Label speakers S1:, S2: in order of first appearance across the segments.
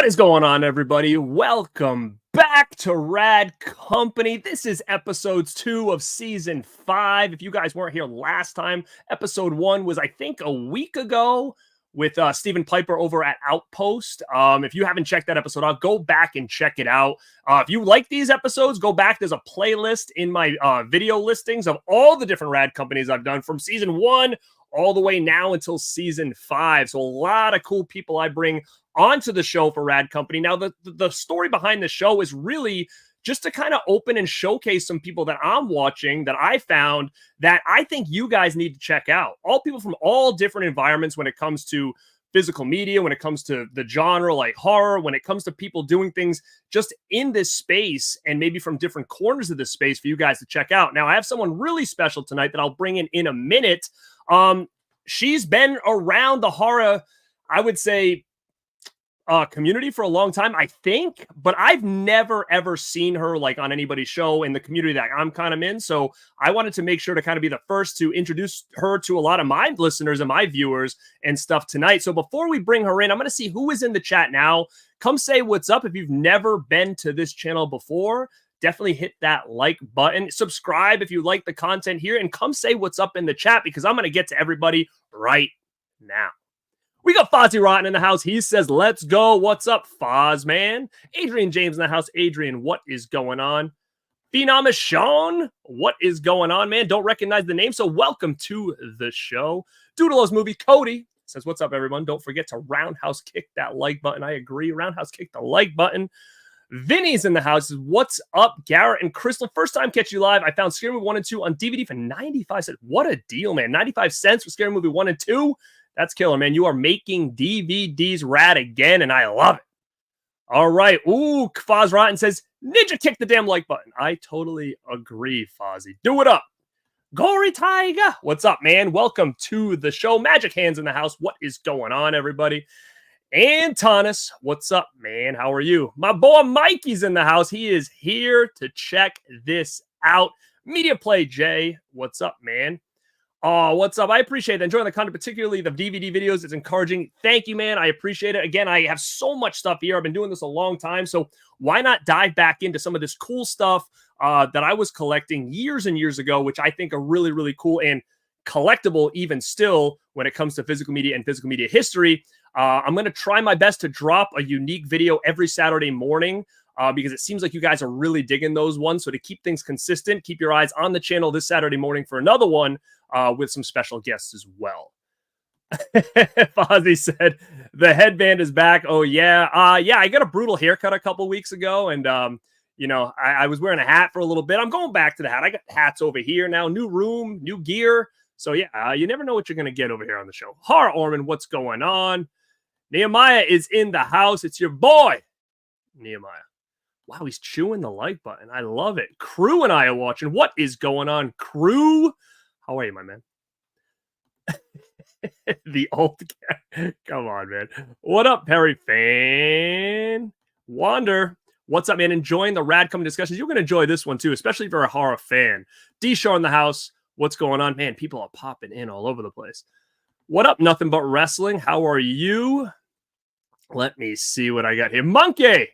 S1: is going on, everybody? Welcome back to RAD Company. This is episodes 2 of season 5. If you guys weren't here last time, episode 1 was, I think, a week ago with Stephen Piper over at Outpost. If you haven't checked that episode out, go back and check it out. If you like these episodes, go back. There's a playlist in my video listings of all the different RAD companies I've done from season 1 all the way now until season 5. So a lot of cool people I bring onto the show for RAD Company. Now, the story behind the show is really just to kind of open and showcase some people that I'm watching that I found that I think you guys need to check out. All people from all different environments when it comes to physical media, when it comes to the genre like horror, when it comes to people doing things just in this space and maybe from different corners of this space for you guys to check out. Now, I have someone really special tonight that I'll bring in a minute. She's been around the horror, I would say, community for a long time, I think, but I've never ever seen her like on anybody's show in the community that I'm kind of in. So I wanted to make sure to kind of be the first to introduce her to a lot of my listeners and my viewers and stuff tonight. So before we bring her in, I'm going to see who is in the chat now. Come say what's up. If you've never been to this channel before, definitely hit that like button. Subscribe if you like the content here, and come say what's up in the chat because I'm going to get to everybody right now. We got Fozzie Rotten in the house. He says, let's go. What's up, Foz, man? Adrian James in the house. Adrian, what is going on? Phenom Sean, what is going on, man? Don't recognize the name, so welcome to the show. Doodle's Movie, Cody says, what's up, everyone? Don't forget to roundhouse kick that like button. I agree. Roundhouse kick the like button. Vinny's in the house. What's up, Garrett and Crystal? First time catch you live. I found Scary Movie 1 and 2 on DVD for 95 cents. What a deal, man. 95 cents for Scary Movie 1 and 2. That's killer, man. You are making DVDs rad again, and I love it. All right. Ooh, Foz Rotten says, Ninja kick the damn like button. I totally agree, Fozzie. Do it up. Gory Tiger. What's up, man? Welcome to the show. Magic Hands in the house. What is going on, everybody? Antonis, what's up, man? How are you? My boy Mikey's in the house. He is here to check this out. Media Play Jay, what's up, man? Oh, what's up? I appreciate it. Enjoying the content, particularly the DVD videos. It's encouraging. Thank you, man. I appreciate it. Again, I have so much stuff here. I've been doing this a long time, so why not dive back into some of this cool stuff that I was collecting years and years ago, which I think are really, really cool and collectible even still when it comes to physical media and physical media history. I'm going to try my best to drop a unique video every Saturday morning because it seems like you guys are really digging those ones. So to keep things consistent, keep your eyes on the channel this Saturday morning for another one with some special guests as well. Fozzie said, the headband is back. Oh, yeah. Yeah, I got a brutal haircut a couple weeks ago. And, you know, I was wearing a hat for a little bit. I'm going back to the hat. I got hats over here now. New room, new gear. So, yeah, you never know what you're going to get over here on the show. Horror Orman, what's going on? Nehemiah is in the house. It's your boy, Nehemiah. Wow, he's chewing the like button. I love it. Crew and I are watching. What is going on, Crew? How are you, my man? The old guy. Come on, man. What up, Perry fan? Wander. What's up, man? Enjoying the RAD Company discussions. You're going to enjoy this one, too, especially if you're a horror fan. D-Shaw in the house. What's going on? Man, people are popping in all over the place. What up, Nothing But Wrestling? How are you? Let me see what I got here. Monkey!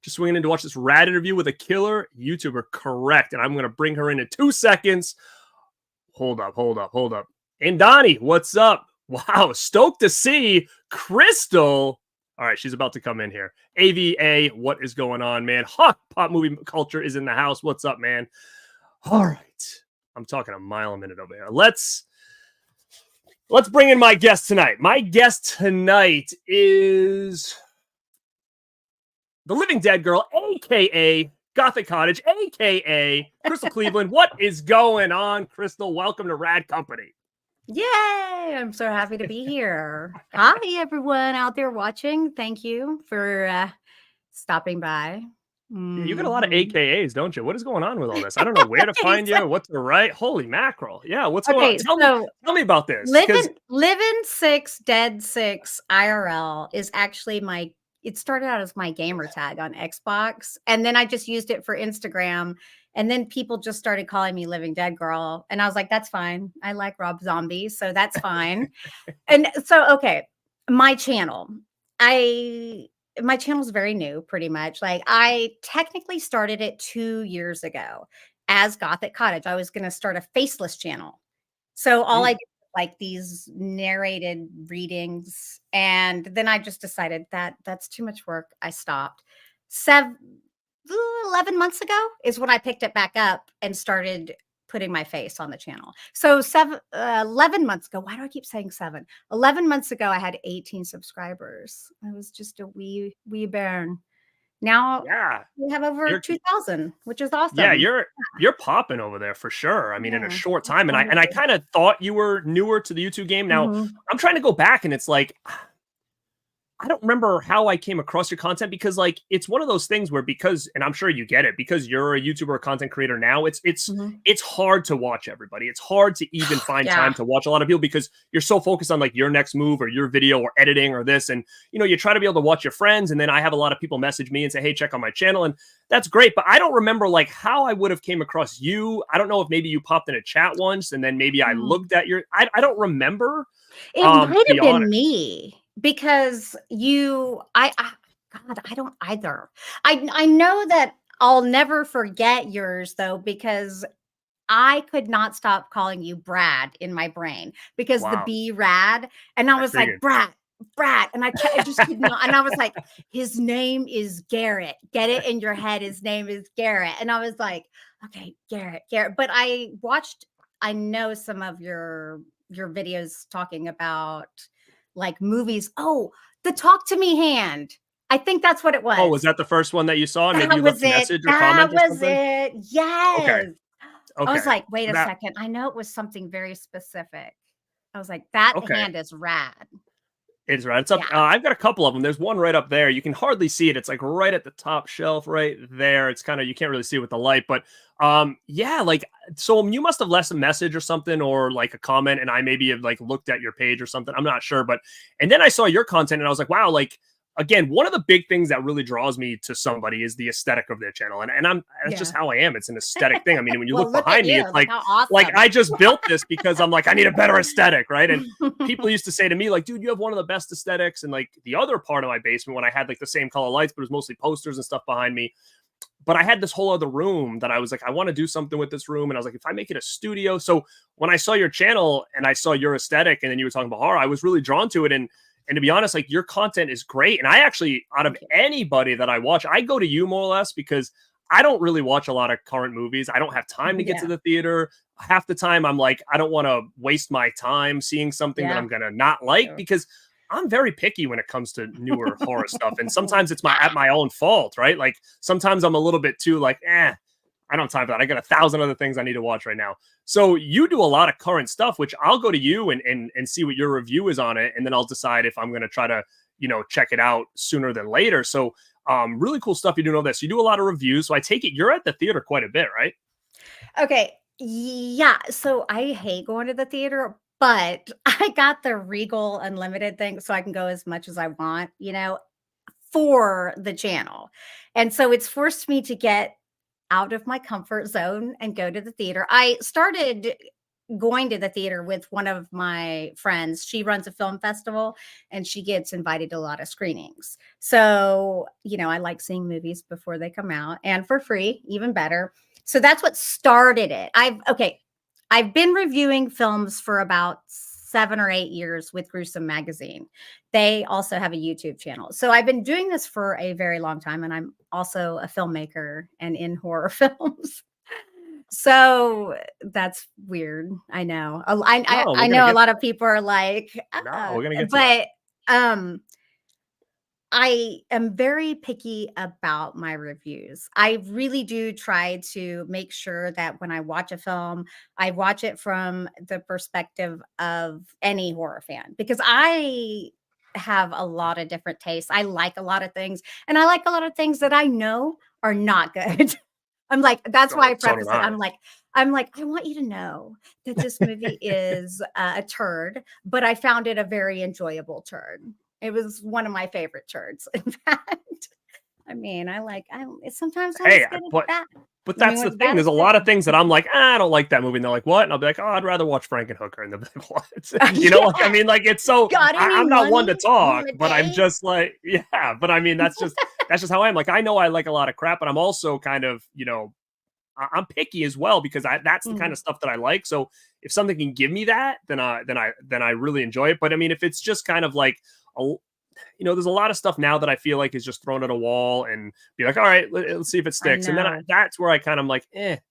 S1: Just swinging in to watch this rad interview with a killer YouTuber. Correct. And I'm going to bring her in 2 seconds. Hold up. And Donnie, what's up? Wow, stoked to see Crystal. All right, she's about to come in here. AVA, what is going on, man? Pop movie culture is in the house. What's up, man? All right. I'm talking a mile a minute over here. Let's bring in my guest tonight. My guest tonight is the Living Dead Girl, a.k.a. Gothic Cottage, a.k.a. Crystal Cleveland. What is going on, Crystal? Welcome to RAD Company.
S2: Yay! I'm so happy to be here. Hi, everyone out there watching. Thank you for stopping by.
S1: You got a lot of AKAs, don't you? What is going on with all this? I don't know where to find you, what to write. Holy mackerel. Yeah, what's going on? Tell me about this.
S2: Living 6, Dead 6 IRL is actually it started out as my gamer tag on Xbox. And then I just used it for Instagram. And then people just started calling me Living Dead Girl. And I was like, that's fine. I like Rob Zombie, so that's fine. And so, okay, my channel. I my channel's very new, pretty much. Like, I technically started it 2 years ago as Gothic Cottage. I was gonna start a faceless channel. So all I
S1: Mm,
S2: did was, like, these narrated readings, and then I just decided that that's too much work. I stopped. 7 11 months ago is when I picked it back up and started putting my face on the channel. So 11 months ago, why do I keep saying 7? 11 months ago, I had 18 subscribers. I was just a wee bairn. Now
S1: yeah,
S2: we have over
S1: you're
S2: 2,000, which is
S1: yeah,
S2: awesome.
S1: you're popping over there for sure. I mean, in a
S2: Yeah,
S1: short
S2: it's
S1: time, and I
S2: wonderful.
S1: kind of thought you were newer to the YouTube game. Now
S2: Mhm,
S1: I'm trying to go back, and it's like I don't remember how I came across your content because like it's one of those things where because and I'm sure you get it because you're a YouTuber or content creator now,
S2: mhm.
S1: it's hard to watch everybody. It's hard to even find time
S2: Yeah.
S1: to watch a lot of people because you're so focused on like your next move or your video or editing or this and you try to be able to watch your friends and then I have a lot of people message me and say, "Hey, check out my channel." And that's great, but I don't remember like how I would have came across you. I don't know if maybe you popped in a chat once and then maybe I
S2: Mm.
S1: looked at your I don't remember
S2: It might
S1: to be
S2: have been
S1: honest.
S2: me because I God, I don't either. I know that I'll never forget yours though because I could not stop calling you Brad in my brain because the
S1: Wow,
S2: B rad, and I
S1: I
S2: was like,
S1: figured.
S2: Brad, and I just could not, and I was like, his name is Garrett. Get it in your head. His name is Garrett, and I was like, okay, Garrett. But I know some of your videos talking about like movies. Oh, the Talk to Me hand. I think that's what it
S1: Oh, was
S2: was.
S1: that the first one that you saw and maybe
S2: That
S1: you left
S2: was
S1: a
S2: it.
S1: message or
S2: That
S1: comment or
S2: was
S1: something?
S2: it.
S1: Okay,
S2: Yes. I was
S1: okay.
S2: like, "Wait a
S1: That
S2: second, I know it was something very specific." I was like, "That
S1: okay.
S2: hand is rad."
S1: It's right. It's up.
S2: Yeah,
S1: I've got a couple of them. There's one right up there. You can hardly see it. It's like right at the top shelf, right there. It's kind of you can't really see it with the light, but yeah, like so you must have left a message or something, or like a comment, and I maybe have like looked at your page or something. I'm not sure, but and then I saw your content, and I was like, wow, like again, one of the big things that really draws me to somebody is the aesthetic of their channel, and I'm that's just
S2: yeah.
S1: how I am. It's an aesthetic thing. I mean, when you
S2: Well,
S1: look
S2: look at
S1: behind me,
S2: you,
S1: it's
S2: like, how
S1: like
S2: awesome.
S1: I just built this because I'm like I need a better aesthetic, right? And people used to say to me like, dude, you have one of the best aesthetics. And like the other part of my basement when I had like the same color lights but it was mostly posters and stuff behind me, but I had this whole other room that I was like, I want to do something with this room. And I was like, if I make it a studio. So when I saw your channel and I saw your aesthetic and then you were talking about horror, I was really drawn to it. And to be honest, like your content is great. And I actually, out of
S2: Thank you.
S1: anybody that I watch, I go to you more or less because I don't really watch a lot of current movies. I don't have time to get to
S2: Yeah,
S1: the theater. Half the time, I'm like, I don't want to waste my time seeing something that
S2: yeah.
S1: I'm gonna not like
S2: Sure.
S1: because I'm very picky when it comes to newer horror stuff. And sometimes it's my at my own fault, right? Like sometimes I'm a little bit too like, I don't have time for that. I got 1,000 other things I need to watch right now. So you do a lot of current stuff, which I'll go to you and see what your review is on it, and then I'll decide if I'm going to try to check it out sooner than later. So really cool stuff you do know this. You do a lot of reviews, so I take it you're at the theater quite a bit, right?
S2: Okay, yeah, so I hate going to the theater, but I got the Regal Unlimited thing so I can go as much as I want, for the channel. And so it's forced me to get out of my comfort zone and go to the theater. I started going to the theater with one of my friends. She runs a film festival and she gets invited to a lot of screenings. So, I like seeing movies before they come out and for free, even better. So that's what started it. I've been reviewing films for about 7 or 8 years with Gruesome Magazine. They also have a YouTube channel. So I've been doing this for a very long time, and I'm also a filmmaker and in horror films. So that's weird. I know.
S1: No,
S2: I
S1: we're gonna
S2: know a
S1: get
S2: lot of people are like,
S1: no, we're gonna get to that.
S2: but um I am very picky about my reviews. I really do try to make sure that when I watch a film, I watch it from the perspective of any horror fan because I have a lot of different tastes. I like a lot of things, and I like a lot of things that I know are not good. I'm like, that's why
S1: So
S2: I
S1: so did
S2: preface it.
S1: I.
S2: I'm like, I want you to know that this movie is a turd, but I found it a very enjoyable turd. It was one of my favorite turds. In fact, I mean, sometimes I
S1: Hey,
S2: was good at
S1: but
S2: that.
S1: But
S2: I mean,
S1: that's the
S2: what's
S1: thing.
S2: bad
S1: There's
S2: is
S1: a
S2: good.
S1: lot of things that I'm like, I don't like that movie. And they're like, what? And I'll be like, oh, I'd rather watch Frankenhooker. And they'll be like, what? You know, like, I
S2: Yeah.
S1: mean, like, it's so,
S2: Got any
S1: I'm not one to
S2: money?
S1: talk,
S2: Want a
S1: but I'm
S2: date?
S1: just like, yeah. But I mean, that's just how I am. Like, I know I like a lot of crap, but I'm also kind of, you know, I'm picky as well because that's the kind
S2: Mhm.
S1: of stuff that I like. So if something can give me that, then I really enjoy it. But I mean, if it's just kind of like a, you know, there's a lot of stuff now that I feel like is just thrown at a wall and be like, all right, us see if it
S2: I
S1: sticks. And then
S2: know.
S1: that's where I kind of like,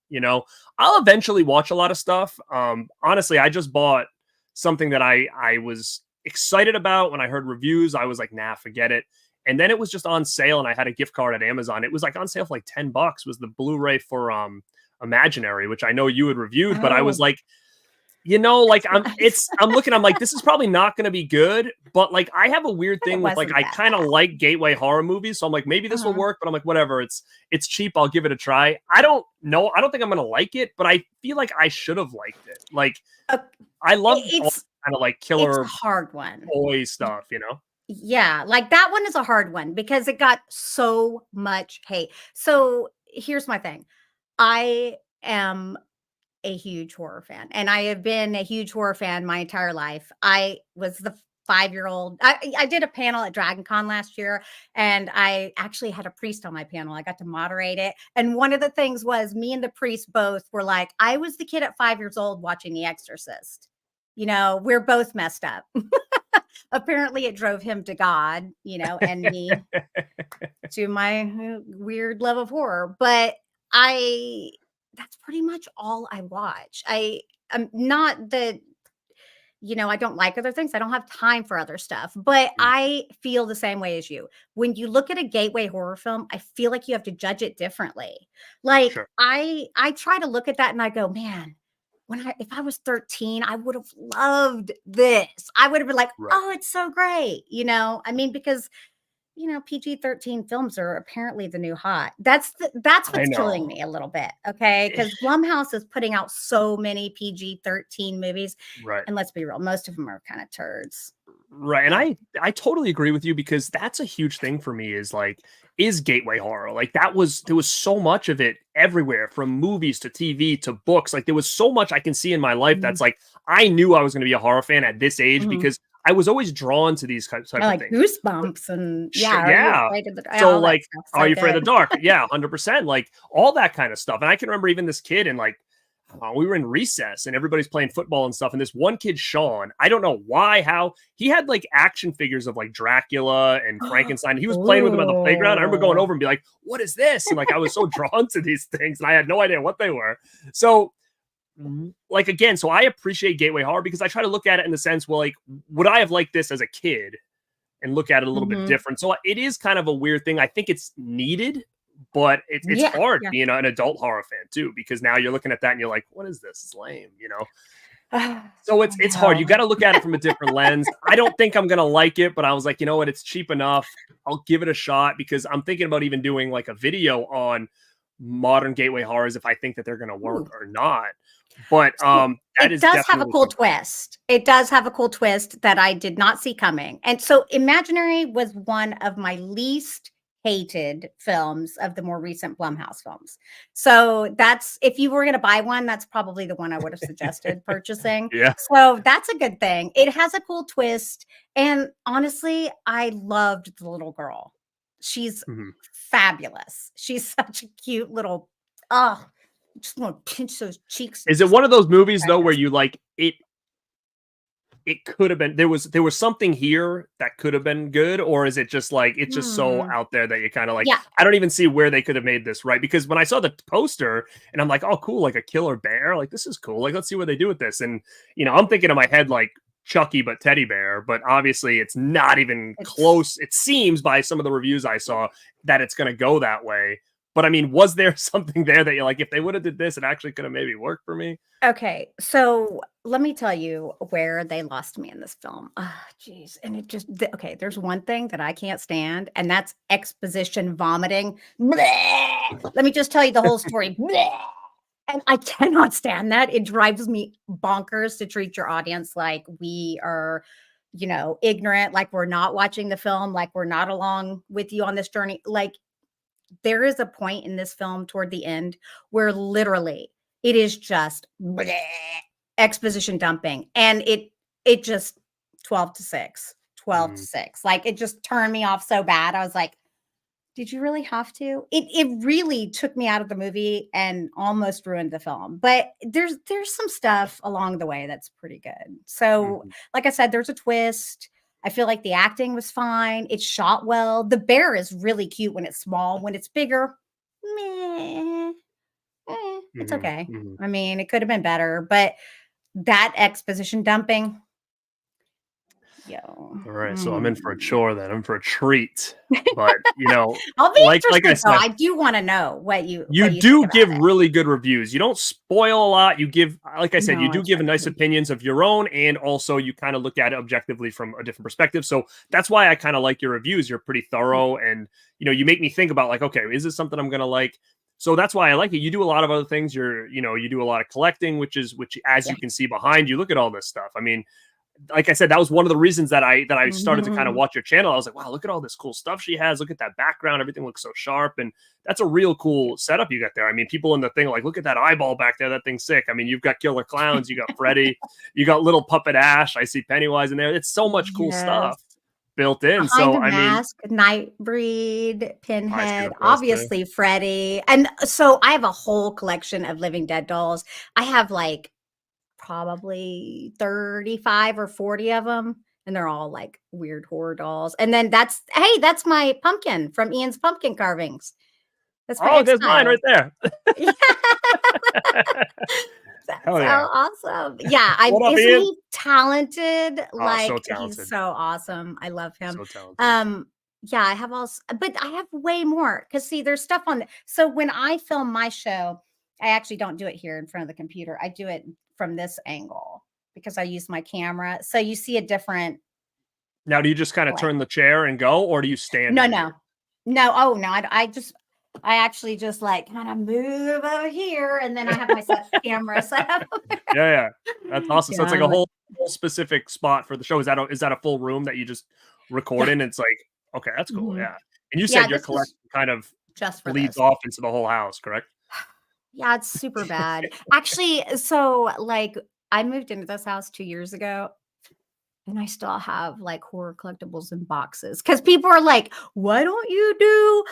S1: you know, I'll eventually watch a lot of stuff. Honestly, I just bought something that I was excited about when I heard reviews. I was like, nah, forget it. And then it was just on sale, and I had a gift card at Amazon. It was like on sale for like $10. Was the Blu-ray for Imaginary, which I know you had reviewed, but I was
S2: Oh,
S1: like, you know, like
S2: that's nice.
S1: I'm looking, I'm like, this is probably not going to be good, but like I have a weird
S2: But it
S1: thing with like
S2: wasn't
S1: I
S2: that
S1: kind of
S2: bad.
S1: like gateway horror movies, so I'm like maybe this will
S2: Uh-huh.
S1: work, but I'm like whatever, it's cheap, I'll give it a try. I don't know, I don't think I'm going to like it, but I feel like I should have liked it. Like
S2: Uh,
S1: I love all
S2: it's
S1: kind of like
S2: it's a
S1: killer
S2: hard one.
S1: toy stuff, you know?
S2: Yeah, like that one is a hard one because it got so much hate. So here's my thing. I am a huge horror fan, and I have been a huge horror fan my entire life. I was the 5-year-old. I did a panel at Dragon Con last year, and I actually had a priest on my panel. I got to moderate it. And one of the things was me and the priest both were like, I was the kid at 5 years old watching The Exorcist. You know, we're both messed up. Apparently, it drove him to God, you know, and me to my weird love of horror. But I that's pretty much all I watch. I'm not that, you know, I don't like other things. I don't have time for other stuff, but
S1: Mm,
S2: I feel the same way as you. When you look at a gateway horror film, I feel like you have to judge it differently. Like
S1: sure.
S2: I try to look at that and I go, man, if I was 13, I would have loved this. I would have been like,
S1: Right.
S2: oh, it's so great. You know, I mean, because PG-13 films are apparently the new hot. That's
S1: I
S2: what's killing
S1: know.
S2: me a little bit, okay? Because Blumhouse is putting out so many PG-13 movies,
S1: Right.
S2: and let's be real, most of them are kinda turds.
S1: Right. And
S2: Yeah.
S1: I totally agree with you because that's a huge thing for me is like is gateway horror. Like that was there was so much of it everywhere from movies to TV to books. Like there was so much I can see in my life
S2: Mhm,
S1: that's like I knew I was going to be a horror fan at this age
S2: mhm.
S1: because I was always drawn to these
S2: I
S1: type of
S2: like
S1: things.
S2: Goosebumps and yeah, Are You
S1: Yeah.
S2: Afraid of the
S1: So
S2: all that
S1: like
S2: stuff,
S1: Are
S2: so
S1: You Afraid of
S2: good.
S1: the Dark? Yeah, 100%. Like all that kind of stuff. And I can remember even this kid and like we were in recess and everybody's playing football and stuff. And this one kid, Sean, I don't know why, how he had like action figures of like Dracula and Frankenstein. He was playing with them at the playground. I remember going
S2: Ooh.
S1: over and be like, what is this? And like, I was so drawn to these things and I had no idea what they were. So, like, again, so I appreciate Gateway Horror because I try to look at it in the sense, well, like, would I have liked this as a kid? And look at it a little bit
S2: Mhm.
S1: different. So it is kind of a weird thing. I think it's needed, but it's
S2: Yeah,
S1: hard
S2: yeah.
S1: being an adult horror fan too, because now you're looking at that and you're like, what is this? It's lame, you know? So
S2: I
S1: it's hard. You
S2: know.
S1: got to look at it from a different lens. I don't think I'm gonna like it, but I was like, you know what? It's cheap enough. I'll give it a shot because I'm thinking about even doing like a video on modern gateway horrors if I think that they're gonna work
S2: Ooh.
S1: or not. But
S2: So,
S1: that
S2: it
S1: is
S2: does have a
S1: definitely
S2: cool
S1: something.
S2: twist. It does have a cool twist that I did not see coming. And so Imaginary was one of my least hated films of the more recent Blumhouse films. So that's if you were going to buy one, that's probably the one I would have suggested purchasing.
S1: Yeah.
S2: So that's a good thing. It has a cool twist. And honestly, I loved the little girl. She's
S1: Mhm.
S2: fabulous. She's such a cute little, oh, just want to pinch those cheeks and
S1: Is it
S2: just
S1: one of those movies
S2: right
S1: though where
S2: there.
S1: you like it it could have been there was something here that could have been good, or is it just like it's just so
S2: Hmm.
S1: out there that you kind of like
S2: Yeah.
S1: I don't even see where they could have made this right? Because when I saw the poster and I'm like, oh cool, like a killer bear, like this is cool, like let's see what they do with this. And you know, I'm thinking in my head like Chucky but teddy bear, but obviously it's not even
S2: It's
S1: close. It seems by some of the reviews I saw that it's going to go that way. But I mean, was there something there that you're like, if they would have did this, it actually could have maybe worked for me?
S2: okay. So let me tell you where they lost me in this film. Ah, jeez. And it just okay. There's one thing that I can't stand, and that's exposition vomiting. Bleh. Let me just tell you the whole story. Bleh. And I cannot stand that. It drives me bonkers to treat your audience like we are, ignorant, like we're not watching the film, like we're not along with you on this journey. Like there is a point in this film toward the end where literally it is just bleh, exposition dumping. And it just 12 to 6, 12 to 6. Like it just turned me off so bad. I was like, did you really have to? It really took me out of the movie and almost ruined the film. But there's some stuff along the way that's pretty good. So, like I said, there's a twist. I feel like the acting was fine. It's shot well. The bear is really cute when it's small. When it's bigger, meh, it's okay. I mean, it could have been better, but that exposition dumping, yo.
S1: All right, so I'm in for a chore then. I'm for a treat. But
S2: I'll be
S1: like I
S2: interested,
S1: said,
S2: though. I do want to know what you
S1: do
S2: think
S1: give
S2: about it.
S1: really good reviews. You don't spoil a lot. You give, like I said,
S2: No,
S1: you do
S2: I
S1: give
S2: try
S1: nice
S2: to.
S1: opinions of your own, and also you kind of look at it objectively from a different perspective. So that's why I kind of like your reviews. You're pretty thorough, and you make me think about like, okay, is this something I'm gonna like? So that's why I like it. You do a lot of other things. You do a lot of collecting, which as you can see behind you, look at all this stuff. I mean, like I said, that was one of the reasons that I started to kind of watch your channel. I was like, wow, look at all this cool stuff she has. Look at that background. Everything looks so sharp. And that's a real cool setup you got there. I mean, people in the thing are like, look at that eyeball back there. That thing's sick. I mean, you've got killer clowns. You got Freddy. You got little puppet Ash. I see Pennywise in there. It's so much cool stuff built in.
S2: Behind
S1: So,
S2: the
S1: I mean,
S2: Mask, Nightbreed,
S1: I see
S2: Pinhead,
S1: the poster.
S2: obviously Freddy. And so I have a whole collection of Living Dead dolls. I have like probably 35 or 40 of them, and they're all like weird horror dolls. And then that's my pumpkin from Ian's pumpkin carvings. That's my
S1: There's mine right there.
S2: Yeah. That's
S1: Hell
S2: so
S1: yeah.
S2: awesome. Yeah,
S1: What up,
S2: isn't
S1: Ian?
S2: he talented?
S1: So
S2: Like
S1: talented.
S2: he's so awesome. I love him.
S1: So talented.
S2: Yeah, I have but I have way more because see, there's stuff on. So when I film my show, I actually don't do it here in front of the computer. I do it from this angle because I use my camera. So you see a different.
S1: Now, do you just kind of turn the chair and go, or do you stand?
S2: No. Oh no, I actually just like kind of move over here, and then I have my camera set up.
S1: Yeah, that's awesome. So it's like a whole specific spot for the show. Is that a full room that you just record in? It's like, okay, that's cool. Yeah, and you said your collection kind of
S2: just
S1: bleeds off into the whole house, correct?
S2: Yeah, it's super bad. Actually, so like I moved into this house 2 years ago. And I still have like horror collectibles in boxes because people are like, why don't you do,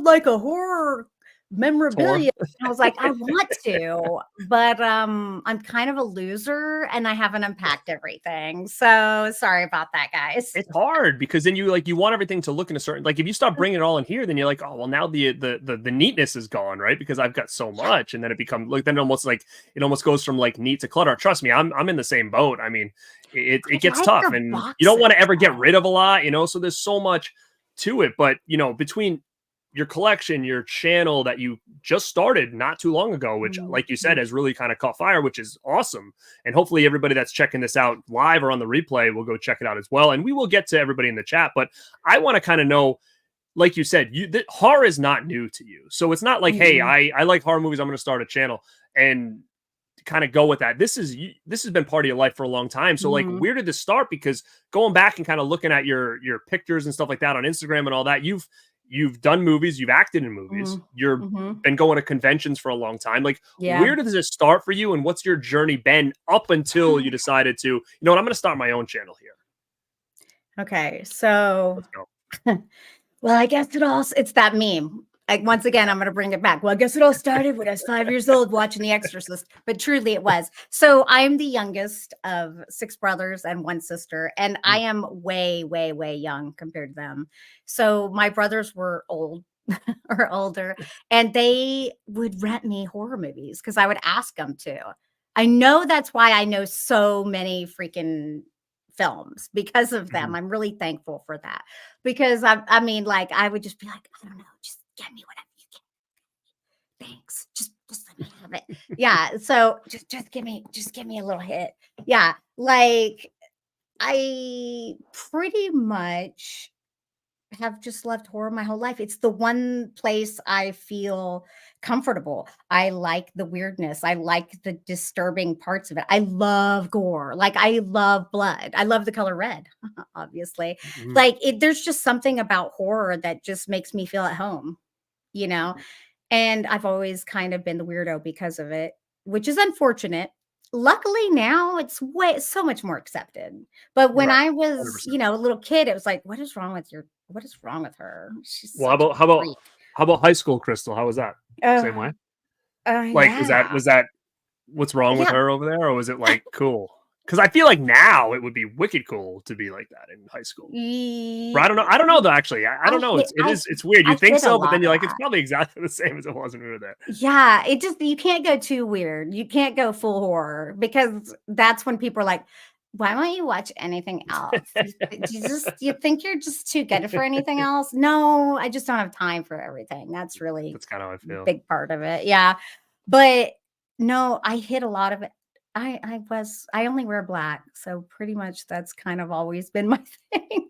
S2: like a horror memorabilia? And I was like, I want to, but I'm kind of a loser and I haven't unpacked everything. So sorry about that, guys.
S1: It's hard because then you want everything to look in a certain, like if you start bringing it all in here, then you're like, oh well, now the neatness is gone, right? Because I've got so much, and then it becomes like it almost goes from like neat to clutter. Trust me, I'm in the same boat. I mean, it gets tough, and you don't want to ever get rid of a lot, so there's so much to it. But between your collection, your channel that you just started not too long ago, which like you said has really kind of caught fire, which is awesome. And hopefully everybody that's checking this out live or on the replay will go check it out as well. And we will get to everybody in the chat, but I want to kind of know, like you said, horror is not new to you. So it's not like, hey, I like horror movies, I'm going to start a channel and kind of go with that. This has been part of your life for a long time. So like, where did this start? Because going back and kind of looking at your pictures and stuff like that on Instagram and all that, you've done movies, you've acted in movies, you've been going to conventions for a long time. Like, where does this start for you? And what's your journey been up until you decided to, I'm going to start my own channel here?
S2: Okay. So,
S1: let's go.
S2: Well, I guess it's that meme. Like, once again, I'm going to bring it back. Well, I guess it all started when I was 5 years old watching The Exorcist, but truly it was. So I'm the youngest of 6 brothers and 1 sister, and I am way, way, way young compared to them. So my brothers were old or older, and they would rent me horror movies because I would ask them to. I know that's why I know so many freaking films because of them. I'm really thankful for that because I mean, like, I would just be like, I don't know, just get me whatever you can. Thanks. Just let me have it. Yeah. So just give me a little hit. Yeah. Like, I pretty much have just loved horror my whole life. It's the one place I feel comfortable. I like the weirdness. I like the disturbing parts of it. I love gore. Like, I love blood. I love the color red, obviously. Like, there's just something about horror that just makes me feel at home. you know, and I've always kind of been the weirdo because of it, which is unfortunate. Luckily now it's way so much more accepted. But when
S1: Right.
S2: I was,
S1: 100%.
S2: a little kid, it was like, what is wrong with her? She's
S1: Well,
S2: such a freak.
S1: how about high school, Crystal? How was that?
S2: Oh,
S1: Same way? Like,
S2: yeah.
S1: was that what's wrong with
S2: Yeah.
S1: her over there, or was it like cool? Because I feel like now it would be wicked cool to be like that in high school. Or
S2: Ye
S1: I don't know though. Actually, I don't know.
S2: hit
S1: It's weird. You
S2: I
S1: think
S2: hit a
S1: so, but then
S2: lot
S1: you're
S2: of
S1: like, it's
S2: that.
S1: probably exactly the same as it was when we were there.
S2: Yeah, it just you can't go too weird. You can't go full horror because that's when people are like, "Why won't you watch anything else? You think you're just too good for anything else?" No, I just don't have time for everything. That's really
S1: That's kind of how I feel.
S2: big part of it. Yeah. But no, I hit a lot of it. I only wear black, so pretty much that's kind of always been my thing.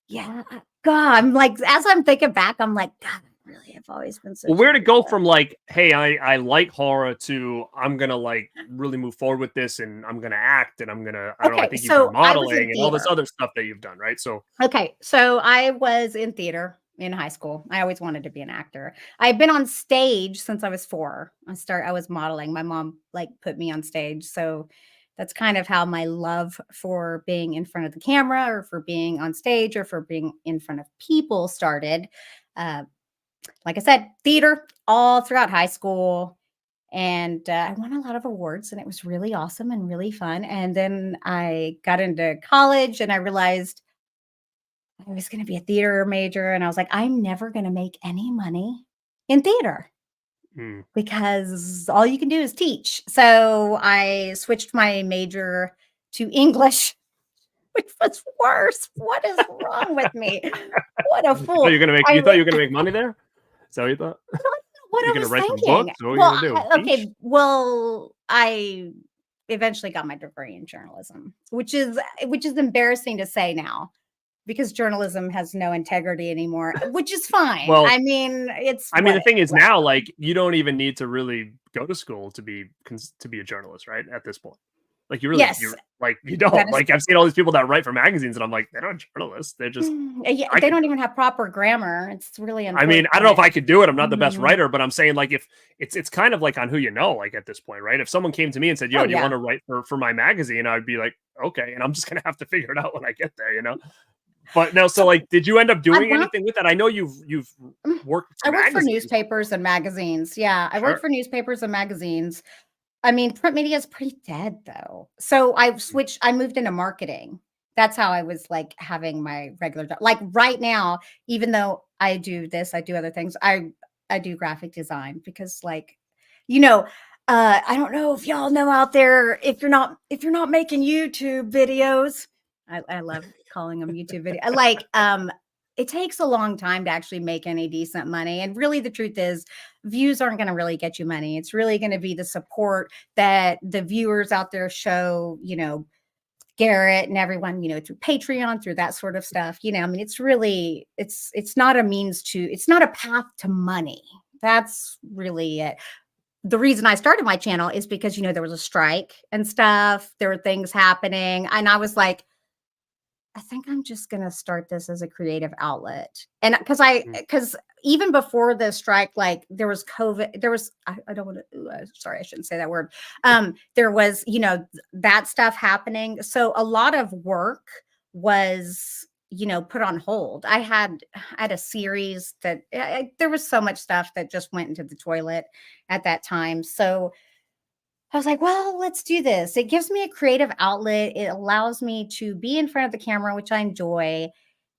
S2: Yeah. God, I'm like, as I'm thinking back, I'm like, God, I really have always been
S1: Well,
S2: such a
S1: where'd it go
S2: weirdo.
S1: from like, hey, I like horror to I'm gonna like really move forward with this and I'm gonna act and I don't know, I
S2: Okay,
S1: think you've done
S2: so I was in
S1: modeling and all this
S2: theater.
S1: other stuff that you've done, right? So
S2: Okay, so I was in theater in high school. I always wanted to be an actor. I've been on stage since I was 4. I was modeling. My mom like put me on stage. So that's kind of how my love for being in front of the camera or for being on stage or for being in front of people started. Uh, like I said, theater all throughout high school. And I won a lot of awards, and it was really awesome and really fun. And then I got into college and I realized I was going to be a theater major. And I was like, I'm never going to make any money in theater
S1: mm.
S2: because all you can do is teach. So I switched my major to English, which was worse. What is wrong with me? What a fool.
S1: You
S2: I
S1: thought you were gonna make money there? Is that what you thought?
S2: what
S1: You're
S2: I
S1: gonna
S2: was
S1: write some
S2: thinking.
S1: books? What are you
S2: Well,
S1: gonna do? Teach?
S2: I eventually got my degree in journalism, which is embarrassing to say now because journalism has no integrity anymore, which is fine.
S1: Well,
S2: I mean, it's
S1: I mean, the
S2: what
S1: thing is now,
S2: whatever.
S1: like, you don't even need to really go to school to be a journalist, right? At this point, like,
S2: Yes,
S1: you're like, you
S2: that
S1: don't.
S2: is
S1: Like, I've seen all these people that write for magazines, and I'm like, they're not journalists. They're just
S2: yeah,
S1: I
S2: they
S1: could
S2: don't
S1: do
S2: even have proper grammar. It's really
S1: I mean, I don't know if
S2: unfortunate.
S1: I could do it. I'm not the best
S2: Mhm.
S1: writer, but I'm saying like if it's kind of like on who you know, like at this point, right? If someone came to me and said, "Yo,
S2: Oh
S1: do you want
S2: yeah.
S1: to write for my magazine?" I'd be like, "Okay," and I'm just gonna have to figure it out when I get there, you know. But no, so
S2: So
S1: like, did you end up
S2: I
S1: doing
S2: work
S1: anything with that? I know you've worked
S2: I
S1: for
S2: worked for
S1: magazines, but
S2: newspapers and magazines. Yeah, I worked
S1: sure.
S2: for newspapers and magazines. I mean, print media is pretty dead though. So I moved into marketing. That's how I was like having my regular job. Like right now, even though I do this, I do other things. I do graphic design because you know, I don't know if y'all know out there if you're not making YouTube videos. I love calling them YouTube video. It takes a long time to actually make any decent money. And really the truth is views aren't going to really get you money. It's really going to be the support that the viewers out there show, Garrett and everyone, through Patreon, through that sort of stuff. I mean, it's really, it's not a means to, it's not a path to money. That's really it. The reason I started my channel is because, there was a strike and stuff. There were things happening. And I was like, I think I'm just going to start this as a creative outlet. And
S1: Mm,
S2: because even before the strike, like there was COVID, I don't want to, sorry, I shouldn't say that word. There was, that stuff happening. So a lot of work was, put on hold. I had a series that there was so much stuff that just went into the toilet at that time. So I was like, well, let's do this. It gives me a creative outlet. It allows me to be in front of the camera, which I enjoy.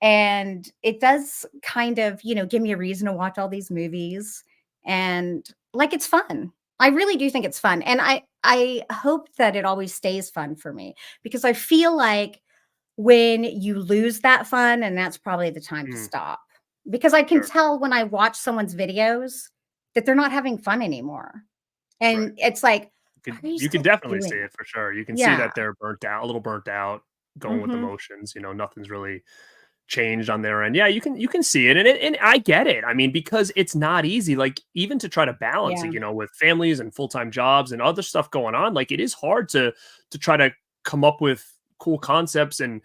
S2: And it does kind of, give me a reason to watch all these movies. And like it's fun. I really do think it's fun. And I hope that it always stays fun for me because I feel like when you lose that fun, and that's probably the time to
S1: mm,
S2: stop. Because I can
S1: sure,
S2: tell when I watch someone's videos that they're not having fun anymore.
S1: right.
S2: And it's like, why are you
S1: You can
S2: still
S1: definitely see
S2: doing
S1: it
S2: it?
S1: for sure. You can see
S2: Yeah.
S1: that they're burnt out, a little burnt out, going with
S2: Mhm.
S1: emotions. You know, nothing's really changed on their end. Yeah, you can see it, and I get it. I mean, because it's not easy. Like even to try to balance
S2: Yeah.
S1: it, with families and full time jobs and other stuff going on. Like it is hard to try to come up with cool concepts and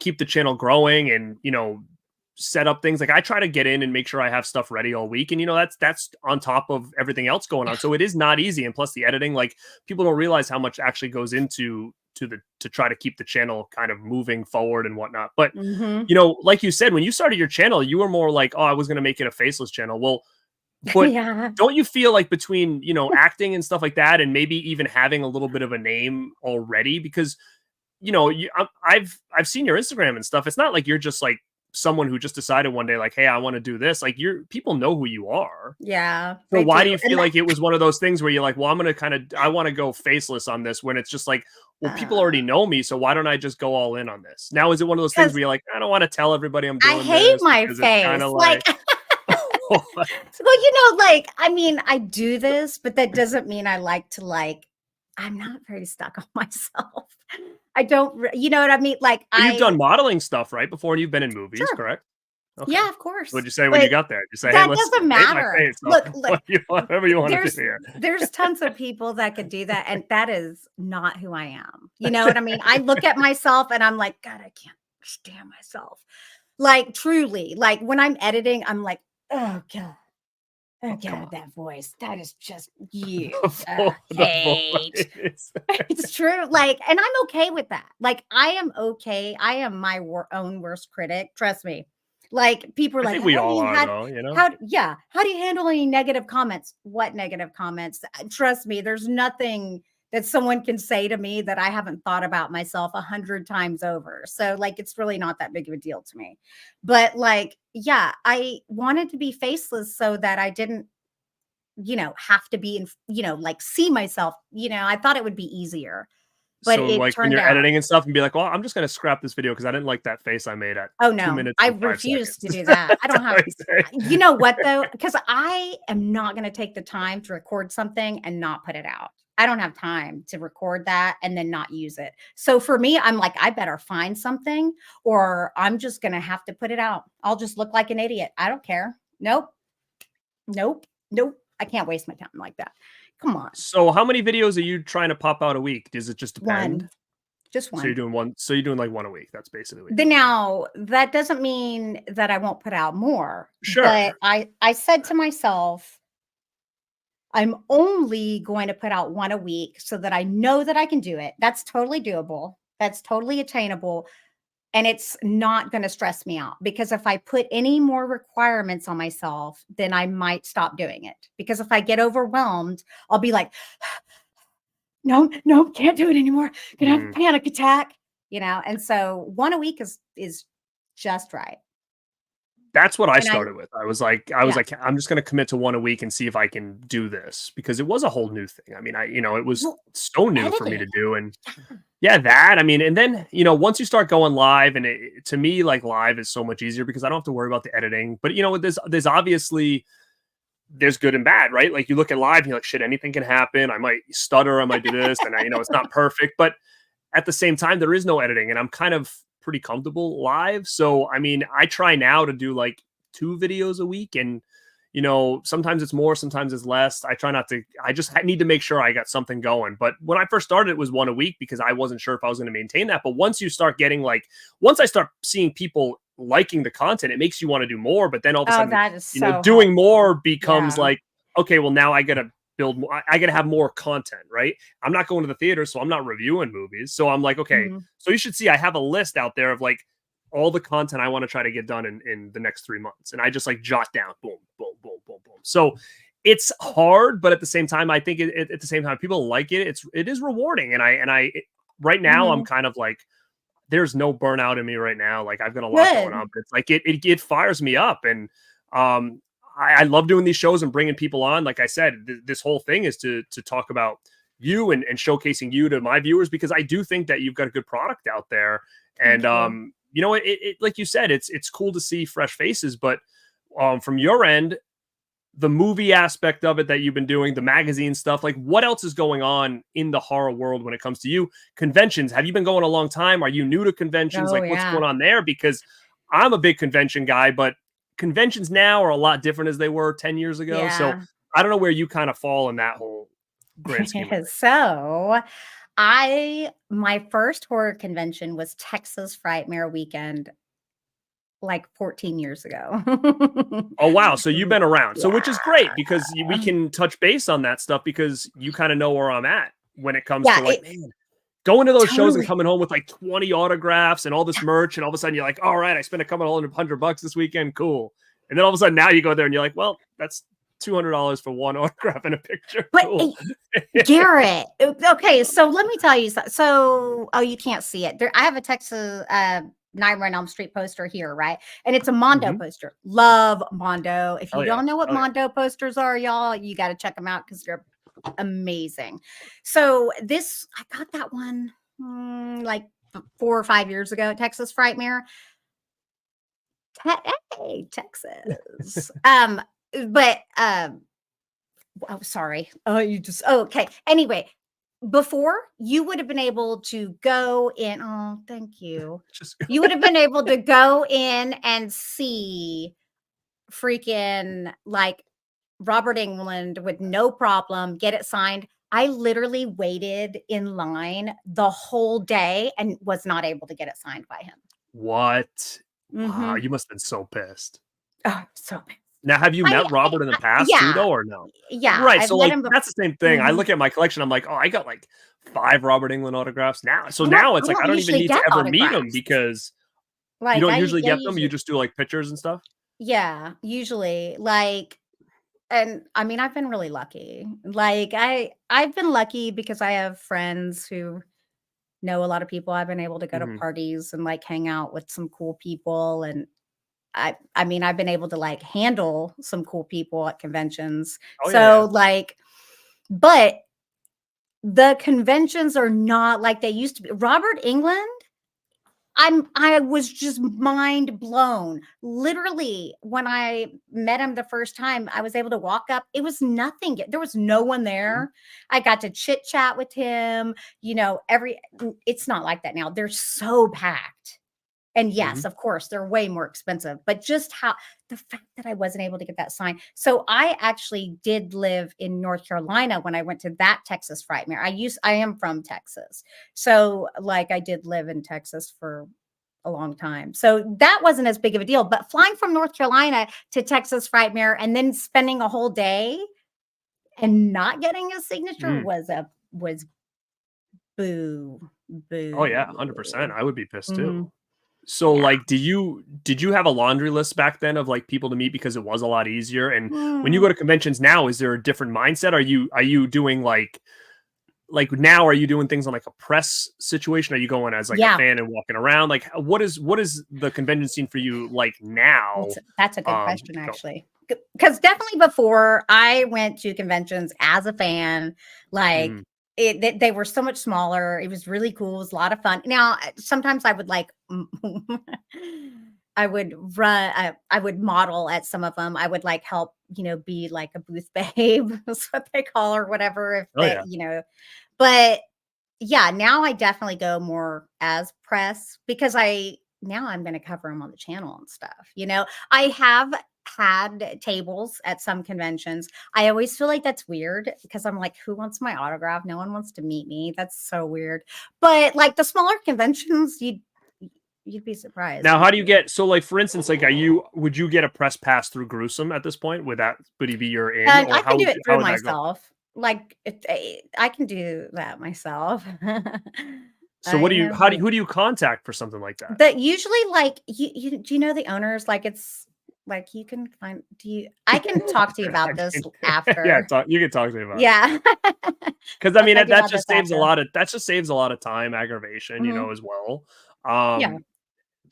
S1: keep the channel growing and set up things. Like I try to get in and make sure I have stuff ready all week. And that's on top of everything else going on. So it is not easy. And plus the editing, like people don't realize how much actually goes into to try to keep the channel kind of moving forward and whatnot. But like you said, when you started your channel, you were more like, oh, I was gonna make it a faceless channel. Well, but
S2: Yeah.
S1: don't you feel like between, acting and stuff like that, and maybe even having a little bit of a name already, because I've seen your Instagram and stuff. It's not like you're just like someone who just decided one day, like, hey, I want to do this. Like people know who you are.
S2: Yeah,
S1: So
S2: they
S1: why do
S2: do.
S1: you feel like it was one of those things where you're like, well, I want to go faceless on this, when it's just like, well, people already know me, so why don't I just go all in on this? Now, is it one of those things where you're like, I don't want to tell everybody I'm doing
S2: I hate
S1: this
S2: my
S1: because it's
S2: face.
S1: kind of like,
S2: Well, like, I mean, I do this, but that doesn't mean I like to I'm not very stuck on myself. I don't, you know what I mean? Like
S1: you've done modeling stuff, right? Before, and you've been in movies,
S2: sure.
S1: correct? Okay.
S2: Yeah, of course.
S1: What'd you say when
S2: But
S1: you got there? You say, hey,
S2: that
S1: let's
S2: doesn't
S1: paint my
S2: matter.
S1: face.
S2: Look,
S1: Whatever you want to do here.
S2: there's tons of people that could do that, and that is not who I am. You know what I mean? I look at myself and I'm like, God, I can't stand myself. Like truly, like when I'm editing, I'm like, oh God. Oh God, that voice. That is just you. Hate. It's true. Like, and I'm okay with that. Like, I am okay. I am my own worst critic. Trust me. Like, people are
S1: I
S2: like,
S1: think we all are, though,
S2: how do you handle any negative comments? What negative comments? Trust me, there's nothing that someone can say to me that I haven't thought about myself 100 times over. So like, it's really not that big of a deal to me. But like, yeah, I wanted to be faceless so that I didn't, have to be like see myself, I thought it would be easier, but
S1: So,
S2: it
S1: like, when
S2: turned
S1: you're
S2: out.
S1: editing and stuff and be like, well, I'm just going to scrap this video because I didn't like that face I made at
S2: Oh
S1: 2
S2: no,
S1: minutes
S2: I
S1: and 5
S2: refuse
S1: seconds.
S2: to do that. I don't have,
S1: That's
S2: you know what though? Because I am not going to take the time to record something and not put it out. I don't have time to record that and then not use it. So for me, I'm like, I better find something or I'm just going to have to put it out. I'll just look like an idiot. I don't care. Nope. Nope. Nope. I can't waste my time like that. Come on.
S1: So how many videos are you trying to pop out a week? Does it just depend?
S2: One. Just
S1: So you're
S2: one.
S1: doing one. So you're doing like one a week. That's basically what you're
S2: Then
S1: doing.
S2: now that doesn't mean that I won't put out more.
S1: Sure.
S2: But I said to myself, I'm only going to put out one a week so that I know that I can do it. That's totally doable. That's totally attainable. And it's not going to stress me out because if I put any more requirements on myself, then I might stop doing it. Because if I get overwhelmed, I'll be like, no, can't do it anymore. Gonna have a panic attack, And so one a week is just right.
S1: That's what I
S2: And
S1: started with. I was like, I'm just going to commit to one a week and see if I can do this, because it was a whole new thing. I mean, it was so new for me to do. And yeah, that, I mean, and then, once you start going live, and to me, like live is so much easier because I don't have to worry about the editing. But there's obviously, there's good and bad, right? Like you look at live and you're like, shit, anything can happen. I might stutter, I might do this, and it's not perfect. But at the same time, there is no editing, and I'm kind of pretty comfortable live. So, I mean, I try now to do like 2 videos a week, and sometimes it's more, sometimes it's less. I try not to, I just need to make sure I got something going. But when I first started, it was 1 a week because I wasn't sure if I was going to maintain that. But once you start getting once I start seeing people liking the content, it makes you want to do more. But then all of a sudden,
S2: that is so
S1: doing more becomes
S2: Yeah.
S1: like, okay, well, now I got to build more. I got to have more content, right? I'm not going to the theater, so I'm not reviewing movies. So I'm like, okay, so you should see, I have a list out there of like all the content I want to try to get done in the next 3 months. And I just like jot down, boom, boom, boom, boom, boom. So it's hard, but at the same time, I think at the same time, people like it. It is rewarding. And right now I'm kind of like, there's no burnout in me right now. Like I've got a lot going on, but it's like, it fires me up. And, I love doing these shows and bringing people on. Like I said, this whole thing is to talk about you and showcasing you to my viewers, because I do think that you've got a good product out there. And, like you said, it's cool to see fresh faces, but, from your end, the movie aspect of it that you've been doing, the magazine stuff, like what else is going on in the horror world when it comes to you? Conventions, have you been going a long time? Are you new to conventions? What's going on there? Because I'm a big convention guy, but conventions now are a lot different as they were 10 years ago.
S2: Yeah.
S1: So I don't know where you kind of fall in that whole grand scheme.
S2: So my first horror convention was Texas Frightmare Weekend like 14 years ago.
S1: Oh, wow. So you've been around. So which is great because we
S2: Yeah.
S1: can touch base on that stuff because you kind of know where I'm at when it comes
S2: Yeah,
S1: to like, man, going to those shows and
S2: totally.
S1: coming home with like 20 autographs and all this merch. And all of a sudden you're like, all right, I spent a couple $100 this weekend. Cool. And then all of a sudden now you go there and you're like, well, that's $200 for one autograph and a picture.
S2: But
S1: Cool.
S2: Garrett, okay, so let me tell you. So, oh, you can't see it. There, I have a Texas Nightmare on Elm Street poster here, right? And it's a Mondo poster. Love Mondo. If you don't know what Mondo posters are, y'all, you got to check them out because they're amazing. So this, I got that one like 4 or 5 years ago at Texas Frightmare. Hey, Texas. But oh, sorry. Oh, you just okay. Anyway, before you would have been able to go in. Oh, thank you. You would have been able to go in and see freaking like Robert England with no problem, get it signed. I literally waited in line the whole day and was not able to get it signed by him.
S1: What? Wow, you must have been so pissed.
S2: Oh, so pissed.
S1: Now, have you met Robert in the past too, though, or no?
S2: Yeah.
S1: Right.
S2: I've
S1: So,
S2: met
S1: like,
S2: him
S1: that's the same thing. I look at my collection. I'm like, oh, I got like 5 Robert England autographs now. So now it's like I don't even need to ever meet him because
S2: like,
S1: you don't usually get them. You just do like pictures and stuff.
S2: Yeah, usually like, and I mean, I've been really lucky. Like I've been lucky because I have friends who know a lot of people. I've been able to go to parties and like hang out with some cool people. And I mean, I've been able to like handle some cool people at conventions.
S1: Oh,
S2: so like, but the conventions are not like they used to be. Robert England, I was just mind blown. Literally, when I met him the first time, I was able to walk up. It was nothing. There was no one there. I got to chit chat with him. You know, it's not like that now. They're so packed. And yes, of course, they're way more expensive, but just how the fact that I wasn't able to get that sign. So I actually did live in North Carolina when I went to that Texas Frightmare. I am from Texas. So like I did live in Texas for a long time. So that wasn't as big of a deal, but flying from North Carolina to Texas Frightmare and then spending a whole day and not getting a signature was boo.
S1: Oh yeah, 100%. I would be pissed too. So like, did you have a laundry list back then of like people to meet because it was a lot easier? And when you go to conventions now, is there a different mindset? Are you doing like now, are you doing things on like a press situation? Are you going as like a fan and walking around? Like what is the convention scene for you like now?
S2: That's a good question, actually. Because definitely before I went to conventions as a fan, like they were so much smaller. It was really cool. It was a lot of fun. Now, sometimes I would like, I would model at some of them. I would like help, be like a booth babe. That's what they call or whatever. But yeah, now I definitely go more as press because now I'm going to cover them on the channel and stuff. I have had tables at some conventions. I always feel like that's weird because I'm like, who wants my autograph? No one wants to meet me. That's so weird. But like the smaller conventions, you'd be surprised.
S1: Now, how do you get, so like, for instance, like, would you get a press pass through Gruesome at this point? Would he be your in?
S2: Or I can do it through myself. Like I can do that myself.
S1: So who do you contact for something like that?
S2: That usually like, do you know the owners? Like it's, like you can find, I can talk to you about this after.
S1: Yeah, you can talk to me about
S2: it.
S1: Because I mean, that just saves a lot of time, aggravation, as well.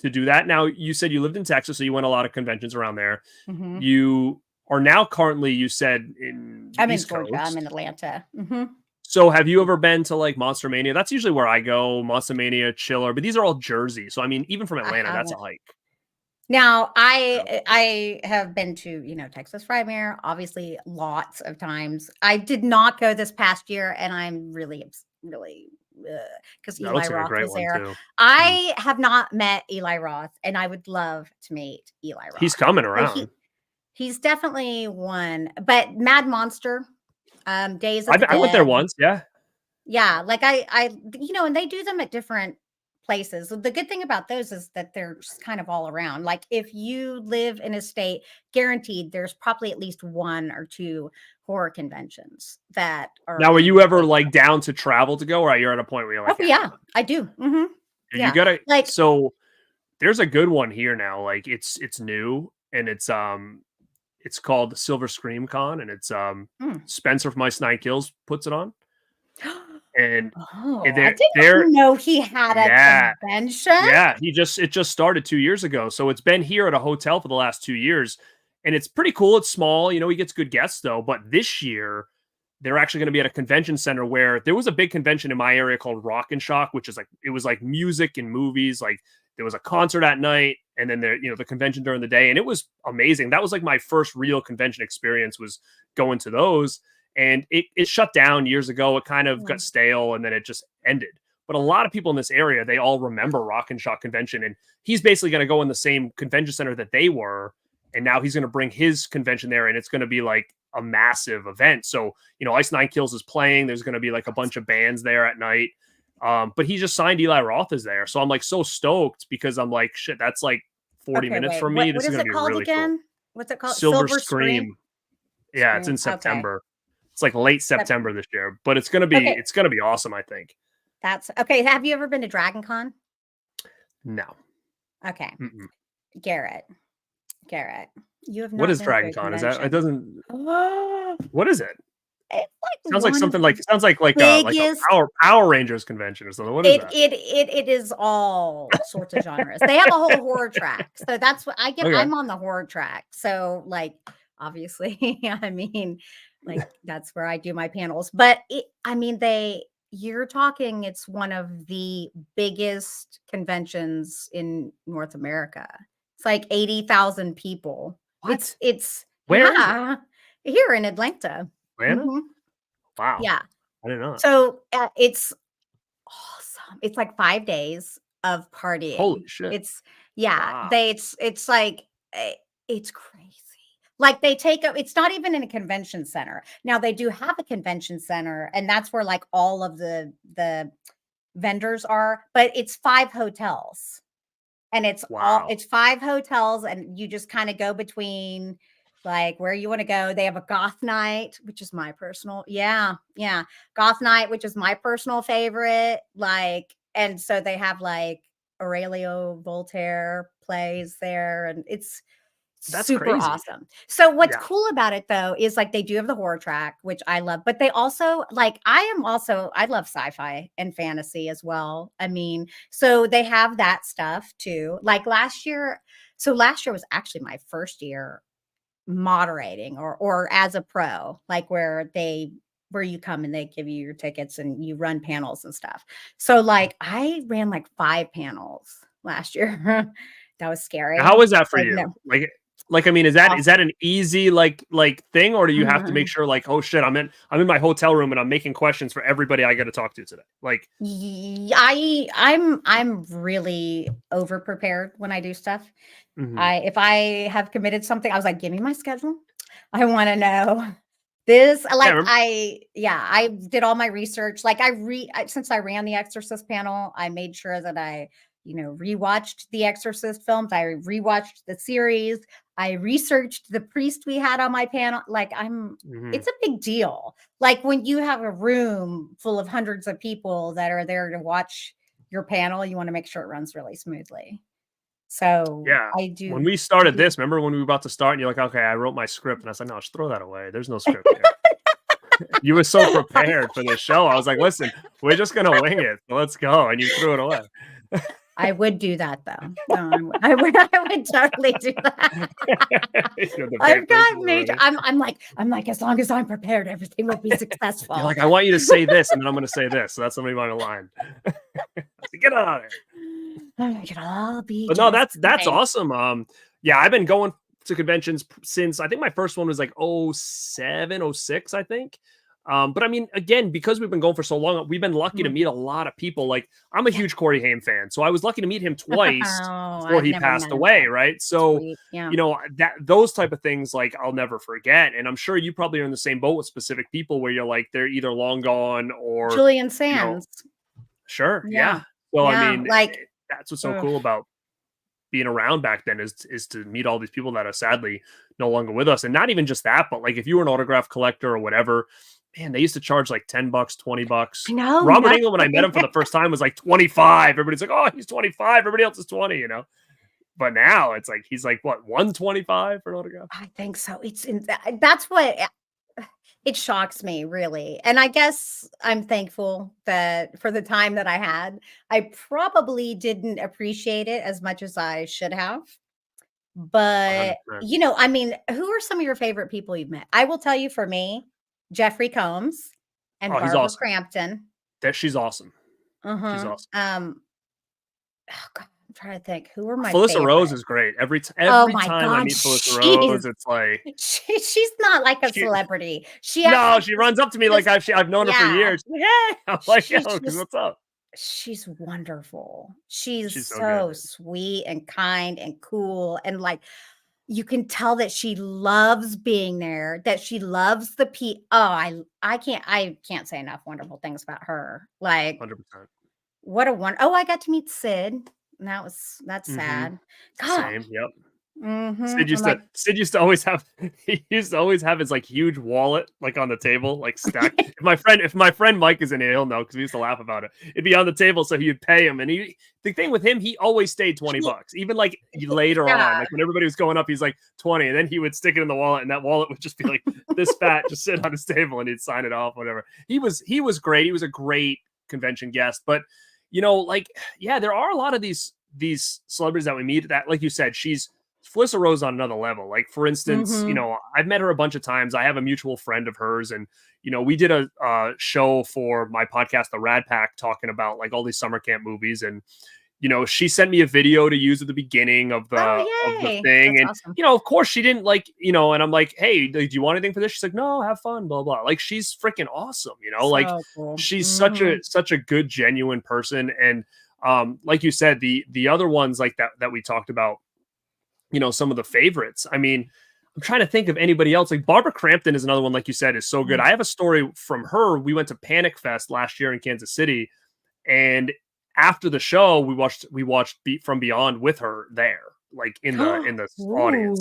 S1: To do that. Now, you said you lived in Texas, so you went a lot of conventions around there. You are now currently, you said,
S2: I'm in Georgia. I'm in Atlanta.
S1: So have you ever been to like Monster Mania? That's usually where I go. Monster Mania, Chiller, but these are all Jersey. So I mean, even from Atlanta, that's a hike.
S2: Now, I have been to, Texas Frightmare, obviously lots of times. I did not go this past year, and I'm really because Eli Roth was there. I have not met Eli Roth, and I would love to meet Eli Roth.
S1: He's coming around.
S2: He's definitely one, but Mad Monster, Days of the Dead.
S1: I went there once, yeah.
S2: Yeah, like I and they do them at different places. The good thing about those is that they're just kind of all around. Like if you live in a state, guaranteed there's probably at least 1 or 2 horror conventions that are
S1: Now, are
S2: in
S1: you
S2: the
S1: ever
S2: state.
S1: like down to travel to go, or you're at a point where you're
S2: Oh
S1: like, yeah,
S2: yeah, I do.
S1: you
S2: Yeah.
S1: gotta.
S2: Like
S1: So there's a good one here now. Like it's new and it's called the Silver Scream Con, and it's
S2: mm.
S1: Spencer from Ice Nine Kills puts it on, and
S2: Oh, I
S1: they're
S2: didn't know he had a
S1: yeah.
S2: convention.
S1: Yeah, it just started 2 years ago. So it's been here at a hotel for the last 2 years, and it's pretty cool. It's small, he gets good guests though. But this year, they're actually going to be at a convention center where there was a big convention in my area called Rock and Shock, which is like it was like music and movies. Like there was a concert at night, and then the convention during the day, and it was amazing. That was like my first real convention experience was going to those, and it shut down years ago. It kind of got stale, and then it just ended. But a lot of people in this area, they all remember Rock and Shock Convention. And he's basically going to go in the same convention center that they were. And now he's going to bring his convention there. And it's going to be like a massive event. So, Ice Nine Kills is playing. There's going to be like a bunch of bands there at night. But he just signed Eli Roth as there. So I'm like so stoked because I'm like, shit, that's like 40 minutes from me. This is going to be really cool.
S2: What's it called?
S1: Silver Scream. Yeah, it's in September. Okay. It's like late September this year. But it's going to be awesome, I think.
S2: That's okay. Have you ever been to Dragon Con?
S1: No.
S2: Okay. Garrett, you have not.
S1: What is Dragon Con? Is that it doesn't? What is it?
S2: It's like
S1: sounds like something like a Power Rangers convention or something. What is that?
S2: It is all sorts of genres. They have a whole horror track, so that's what I get. Okay. I'm on the horror track, so like obviously, I mean, like that's where I do my panels. But you're talking, it's one of the biggest conventions in North America. It's like 80,000 people.
S1: What?
S2: It's
S1: where?
S2: Yeah, here in Atlanta.
S1: Atlanta? Wow.
S2: Yeah.
S1: I didn't know.
S2: So it's awesome. It's like 5 days of partying.
S1: Holy shit.
S2: It's like, it's crazy. Like they it's not even in a convention center. Now they do have a convention center, and that's where like all of the vendors are, but it's 5 hotels. And it's 5 hotels, and you just kind of go between like where you want to go. They have a goth night, which is my personal, goth night, which is my personal favorite. Like, and so they have like Aurelio Voltaire plays there, and that's super crazy. Awesome. So what's cool about it though is like they do have the horror track, which I love, but they also like I love sci-fi and fantasy as well. I mean, so they have that stuff too. Like last year was actually my first year moderating or as a pro, like where you come and they give you your tickets and you run panels and stuff. So like I ran like 5 panels last year. That was scary.
S1: How was that for you? No. Like, I mean, is that an easy like thing, or do you have to make sure like, oh shit, I'm in my hotel room and I'm making questions for everybody I got to talk to today? Like, I'm really over prepared when I do stuff. If I have committed something, I was like, give me my schedule. I want to know this. Like, I did all my research. Like, since I ran the Exorcist panel, I made sure that I rewatched the Exorcist films. I rewatched the series. I researched the priest we had on my panel. Like it's a big deal. Like when you have a room full of hundreds of people that are there to watch your panel, you want to make sure it runs really smoothly. So I do. When we started this, remember when we were about to start and you're like, okay, I wrote my script. And I was like, no, just throw that away. There's no script here. You were so prepared for this show. I was like, listen, we're just going to wing it. So let's go. And you threw it away.
S2: I would do that though. No, I would totally do that. I've got major. I'm like, as long as I'm prepared, everything will be successful.
S1: You're like, I want you to say this, and then I'm going to say this. So that's somebody on the line. Get out of there.
S2: It all be.
S1: But no, that's awesome. I've been going to conventions since I think my first one was like 07, 06, I think. But I mean, again, because we've been going for so long, we've been lucky to meet a lot of people. Like I'm a huge Corey Haim fan, so I was lucky to meet him twice before he passed away. Right. So, that those type of things, like I'll never forget. And I'm sure you probably are in the same boat with specific people where you're like, they're either long gone or
S2: Julian Sands.
S1: Sure. Yeah. So I
S2: Yeah,
S1: mean,
S2: like,
S1: that's what's so
S2: ugh.
S1: cool about being around back then is to meet all these people that are sadly no longer with us. And not even just that, but like if you were an autograph collector or whatever, man, they used to charge like $10, $20.
S2: I know,
S1: Robert England, when I met
S2: nothing.
S1: him for the first time, was like 25. Everybody's like, oh, he's 25. Everybody else is 20, you know? But now it's like he's like what, 125 for an autograph?
S2: I think so. It's in that's what it shocks me really. And I guess I'm thankful that for the time that I had, I probably didn't appreciate it as much as I should have. But,
S1: 100%.
S2: I mean, who are some of your favorite people you've met? I will tell you for me, Jeffrey Combs and
S1: Oh, he's
S2: Barbara
S1: awesome.
S2: Crampton.
S1: She's awesome. She's
S2: Uh-huh.
S1: awesome.
S2: Oh God, I'm trying to think. Who were my
S1: Felissa Rose
S2: favorite?
S1: is great. Every
S2: Oh
S1: every
S2: my
S1: time I
S2: God,
S1: meet Felissa
S2: she
S1: Rose,
S2: is
S1: it's like
S2: she's not like a
S1: she
S2: celebrity. She
S1: no,
S2: actually
S1: she runs up to me like
S2: just
S1: I've known her for
S2: yeah.
S1: years. She's like, hey, I'm like, yo,
S2: She's just
S1: what's up?
S2: she's wonderful. She's
S1: She's so good.
S2: so sweet and kind and cool and like you can tell that she loves being there, that she loves the I can't say enough wonderful things about her. Like
S1: 100%.
S2: what a one. Oh, I got to meet Sid. And that's
S1: Mhm.
S2: sad. God.
S1: Same, yep.
S2: Mhm. I'm like
S1: Sid used to always have he used to always have his, like, huge wallet, like, on the table, like, stacked. If my friend Mike is in here, he'll know because we used to laugh about it. It'd be on the table, so he'd pay him, and the thing with him, he always stayed 20
S2: he
S1: bucks, even, like, later on,
S2: yeah.
S1: like, when everybody was going up, he's like, 20, and then he would stick it in the wallet, and that wallet would just be, like, this fat, just sit on his table, and he'd sign it off, whatever. He was great. He was a great convention guest, but, like, yeah, there are a lot of these celebrities that we meet that, like you said, Felissa Rose on another level. Like, for instance,
S2: Mhm.
S1: I've met her a bunch of times. I have a mutual friend of hers, and we did a show for my podcast, the Rad Pack, talking about like all these summer camp movies, and she sent me a video to use at the beginning of the
S2: Oh, yay.
S1: thing,
S2: That's
S1: and
S2: awesome.
S1: of course she didn't like, and I'm like, hey, do you want anything for this? She's like, no, have fun, blah blah. Like, she's freaking awesome, like
S2: So cool.
S1: she's
S2: Mhm.
S1: such a good, genuine person, and like you said, the other ones like that we talked about, some of the favorites. I mean, I'm trying to think of anybody else. Like Barbara Crampton is another one, like you said, is so good.
S2: Mm.
S1: I have a story from her. We went to Panic Fest last year in Kansas City, and after the show, we watched Beat from Beyond with her there, like in the audience.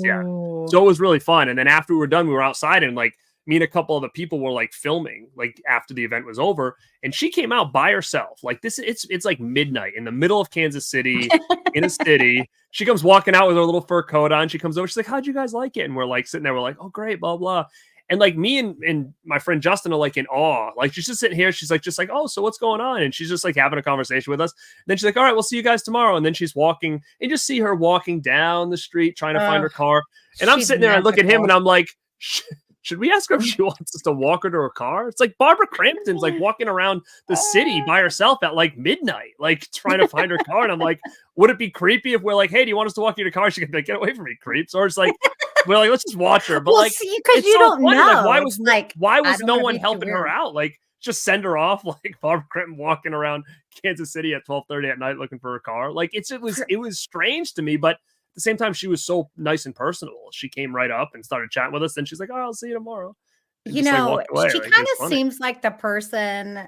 S1: Yeah.
S2: Ooh.
S1: So it was really fun. And then after we were done, we were outside, and like me and a couple of the people were like filming like after the event was over, and she came out by herself. Like this, it's like midnight in the middle of Kansas City in a city. She comes walking out with her little fur coat on. She comes over. She's like, "How'd you guys like it?" And we're like sitting there. We're like, "Oh, great, blah blah." And like me and my friend Justin are like in awe. Like she's just sitting here. She's like, just like, "Oh, so what's going on?" And she's just like having a conversation with us. And then she's like, "All right, we'll see you guys tomorrow." And then she's walking, and just see her walking down the street trying to find
S2: Oh,
S1: her car. And I'm
S2: she's
S1: sitting there. I look at him, and
S2: magical.
S1: I'm like, should we ask her if she wants us to walk her to her car? It's like Barbara Crampton's like walking around the city by herself at like midnight, like trying to find her car. And I'm like, would it be creepy if we're like, hey, do you want us to walk you to your car? She could be like, get away from me, creeps. Or it's like, we're like, let's just watch her. But
S2: Well,
S1: like,
S2: see, because
S1: it's
S2: you
S1: so
S2: don't
S1: funny. Like,
S2: know. It's like,
S1: why
S2: I
S1: was
S2: don't
S1: no
S2: wanna
S1: one
S2: be too
S1: helping her
S2: weird.
S1: out? Like, just send her off like Barbara Crampton walking around Kansas City at 12:30 at night looking for a car. Like, it was strange to me, but at the same time, she was so nice and personable. She came right up and started chatting with us. Then she's like, "Oh, I'll see you tomorrow," and just like walked away.
S2: She
S1: Like, it
S2: kinda
S1: was funny.
S2: seems like the person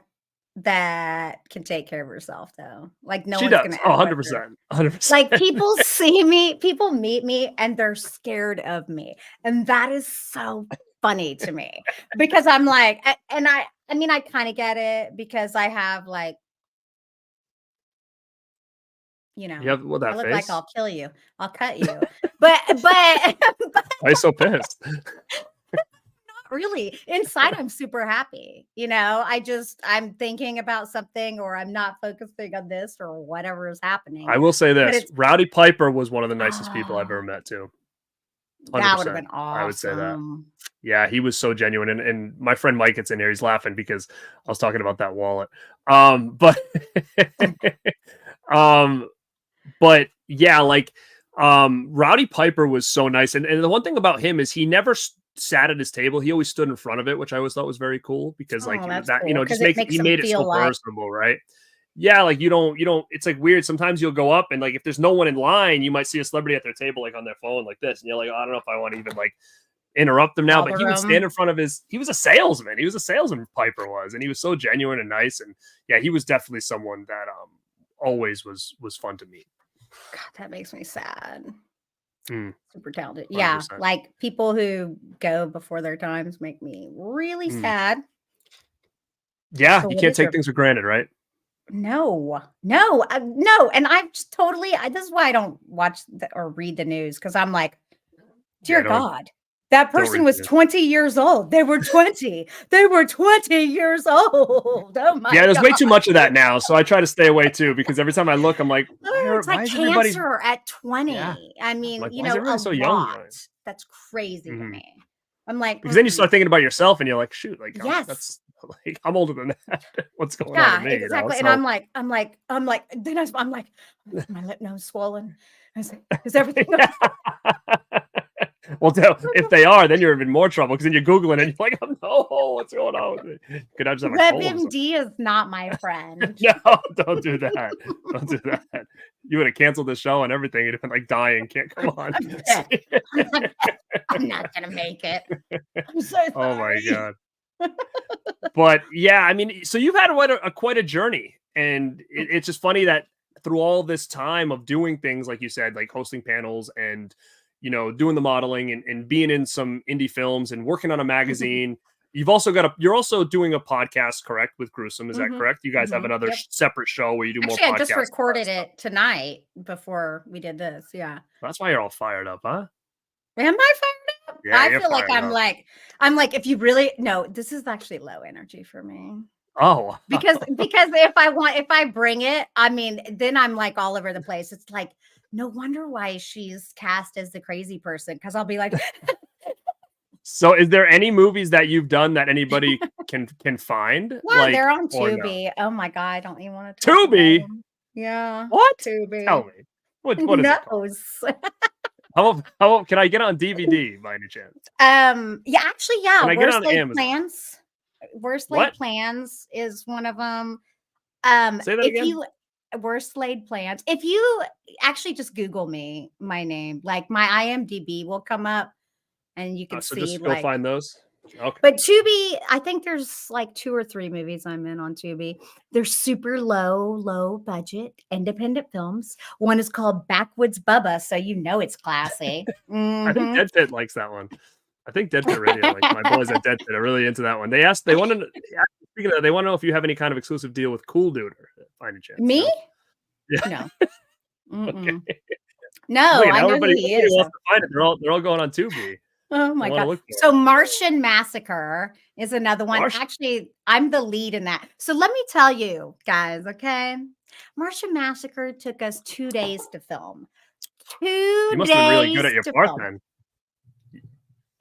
S2: that can take care of herself, though. Like, no
S1: She
S2: one's
S1: does.
S2: gonna
S1: Oh,
S2: F with her.
S1: 100%.
S2: Like,
S1: 100%.
S2: people meet me, and they're scared of me, and that is so funny to me because I'm like and I mean, I kinda get it because I have, like, you
S1: You
S2: know,
S1: have what,
S2: I
S1: that
S2: look like
S1: face?
S2: I'll kill you. I'll cut you. But
S1: Why are you so pissed?
S2: really, inside, I'm super happy, I'm thinking about something or I'm not focusing on this or whatever is happening,
S1: I will say
S2: but
S1: this,
S2: it's
S1: Rowdy Piper was one of the nicest people I've ever
S2: oh,
S1: met too.
S2: that would have
S1: 100%.
S2: been
S1: I would say that.
S2: awesome.
S1: Yeah, he was so genuine, and my friend Mike gets in here, he's laughing because I was talking about that wallet. But um, but yeah, like, Rowdy Piper was so nice, and the one thing about him is he never sat at his table. He always stood in front of it, which I always thought was very cool because like
S2: Oh, that's
S1: that,
S2: cool
S1: just
S2: because it
S1: makes
S2: makes
S1: he
S2: them
S1: made it so
S2: feel like
S1: personable, right? Yeah, like you don't. It's like weird. Sometimes you'll go up and like if there's no one in line, you might see a celebrity at their table like on their phone like this, and you're like, oh, I don't know if I want to even like interrupt him now. But
S2: bother
S1: he would stand
S2: 'em.
S1: in front of he was a salesman. He was a salesman, Piper was, and he was so genuine and nice. And yeah, he was definitely someone that always was fun to meet.
S2: God, that makes me sad.
S1: Mm,
S2: Super talented. Yeah,
S1: 100%.
S2: like people who go before their times make me really
S1: Mm.
S2: sad.
S1: Yeah,
S2: So
S1: you
S2: what
S1: can't
S2: is
S1: take
S2: your
S1: things for granted, right?
S2: no, and I've just totally this is why I don't watch or read the news because I'm like,
S1: Yeah,
S2: dear God, that
S1: don't
S2: person
S1: read
S2: was
S1: the news.
S2: 20 years old. They were 20. They were 20 years old. Oh my
S1: Yeah, there's way
S2: God.
S1: too much of that now, so I try to stay away too because every time I look, I'm like,
S2: Oh, it's
S1: why
S2: like
S1: is everybody?
S2: cancer at
S1: Yeah,
S2: 20. I
S1: I'm
S2: mean,
S1: like, why is everybody
S2: a
S1: so young?
S2: lot. That's crazy to
S1: Mhm.
S2: me. I'm like,
S1: Because then you start thinking about yourself, and you're like, shoot, like
S2: yes.
S1: that's like I'm older than that. What's going on with
S2: Yeah,
S1: me? You know,
S2: exactly. And
S1: so
S2: I'm like, then I'm like, my lip nose swollen. I was like, is everything
S1: yeah. Well, if
S2: okay?
S1: they are, then you're even more trouble because then you're googling and you're like, oh no, what's going on with me? Could I just have a cold or something?
S2: WebMD is not my friend.
S1: No, don't do that. Don't do that. You would have canceled the show and everything. You'd have been like dying. Can't come on.
S2: I'm dead. I'm not gonna make it. I'm so
S1: Oh my
S2: sorry.
S1: god. But yeah, I mean, so you've had quite a journey, and it's just funny that through all this time of doing things like you said, like hosting panels and doing the modeling and being in some indie films and working on a magazine. You've also you're also doing a podcast, correct? With Gruesome, is that correct? You guys have another
S2: Yep.
S1: separate show where you do more
S2: Actually, I
S1: podcasts.
S2: just
S1: and all that
S2: recorded
S1: stuff.
S2: it tonight before we did this. Yeah.
S1: That's why you're all fired up, huh?
S2: Am I fired up?
S1: Yeah,
S2: I
S1: you're
S2: feel like
S1: fired up.
S2: I'm like, if you really no, this is actually low energy for me.
S1: Oh,
S2: Because if I bring it, I mean, then I'm like all over the place. It's like, no wonder why she's cast as the crazy person. Cause I'll be like,
S1: so is there any movies that you've done that anybody can find?
S2: yeah,
S1: Like,
S2: they're on
S1: or no?
S2: Tubi. Oh my God, I don't even want to talk about
S1: Tubi?
S2: them. Yeah,
S1: What? Tell
S2: Tubi.
S1: me. What
S2: Who
S1: is it called?
S2: knows?
S1: How can I get on DVD by any chance?
S2: Yeah, actually, yeah.
S1: Can I get it
S2: Worst
S1: on
S2: laid
S1: Amazon?
S2: plans. Worst laid
S1: What?
S2: plans is one of them.
S1: Say that
S2: If
S1: again?
S2: you worst laid plans, if you actually just Google me, my name, like my IMDb will come up, and you can
S1: So
S2: see
S1: just go
S2: like.
S1: find those? Okay.
S2: But Tubi, I think there's like 2 or 3 movies I'm in on Tubi. They're super low budget independent films. One is called Backwoods Bubba, so you know it's classy.
S1: I think
S2: Mhm.
S1: Dead Pit likes that one. I think Dead Pit Radio, like my boys at Dead Pit are really into that one. They want to speaking of that, they want to know if you have any kind of exclusive deal with Cool Dude by any chance,
S2: Me?
S1: Yeah.
S2: No.
S1: Okay.
S2: Mm-mm. No,
S1: Look at
S2: I
S1: now
S2: know who
S1: everybody
S2: he is,
S1: wants
S2: though.
S1: to find it. They're all going on Tubi.
S2: Oh
S1: They
S2: my
S1: wanna
S2: God.
S1: look for it.
S2: So Martian Massacre is another one.
S1: Marsh
S2: Actually, I'm the lead in that. So let me tell you guys, okay? Martian Massacre took us 2 days to film.
S1: you
S2: 2
S1: must have been really good
S2: days
S1: at your
S2: to
S1: part
S2: film.
S1: then.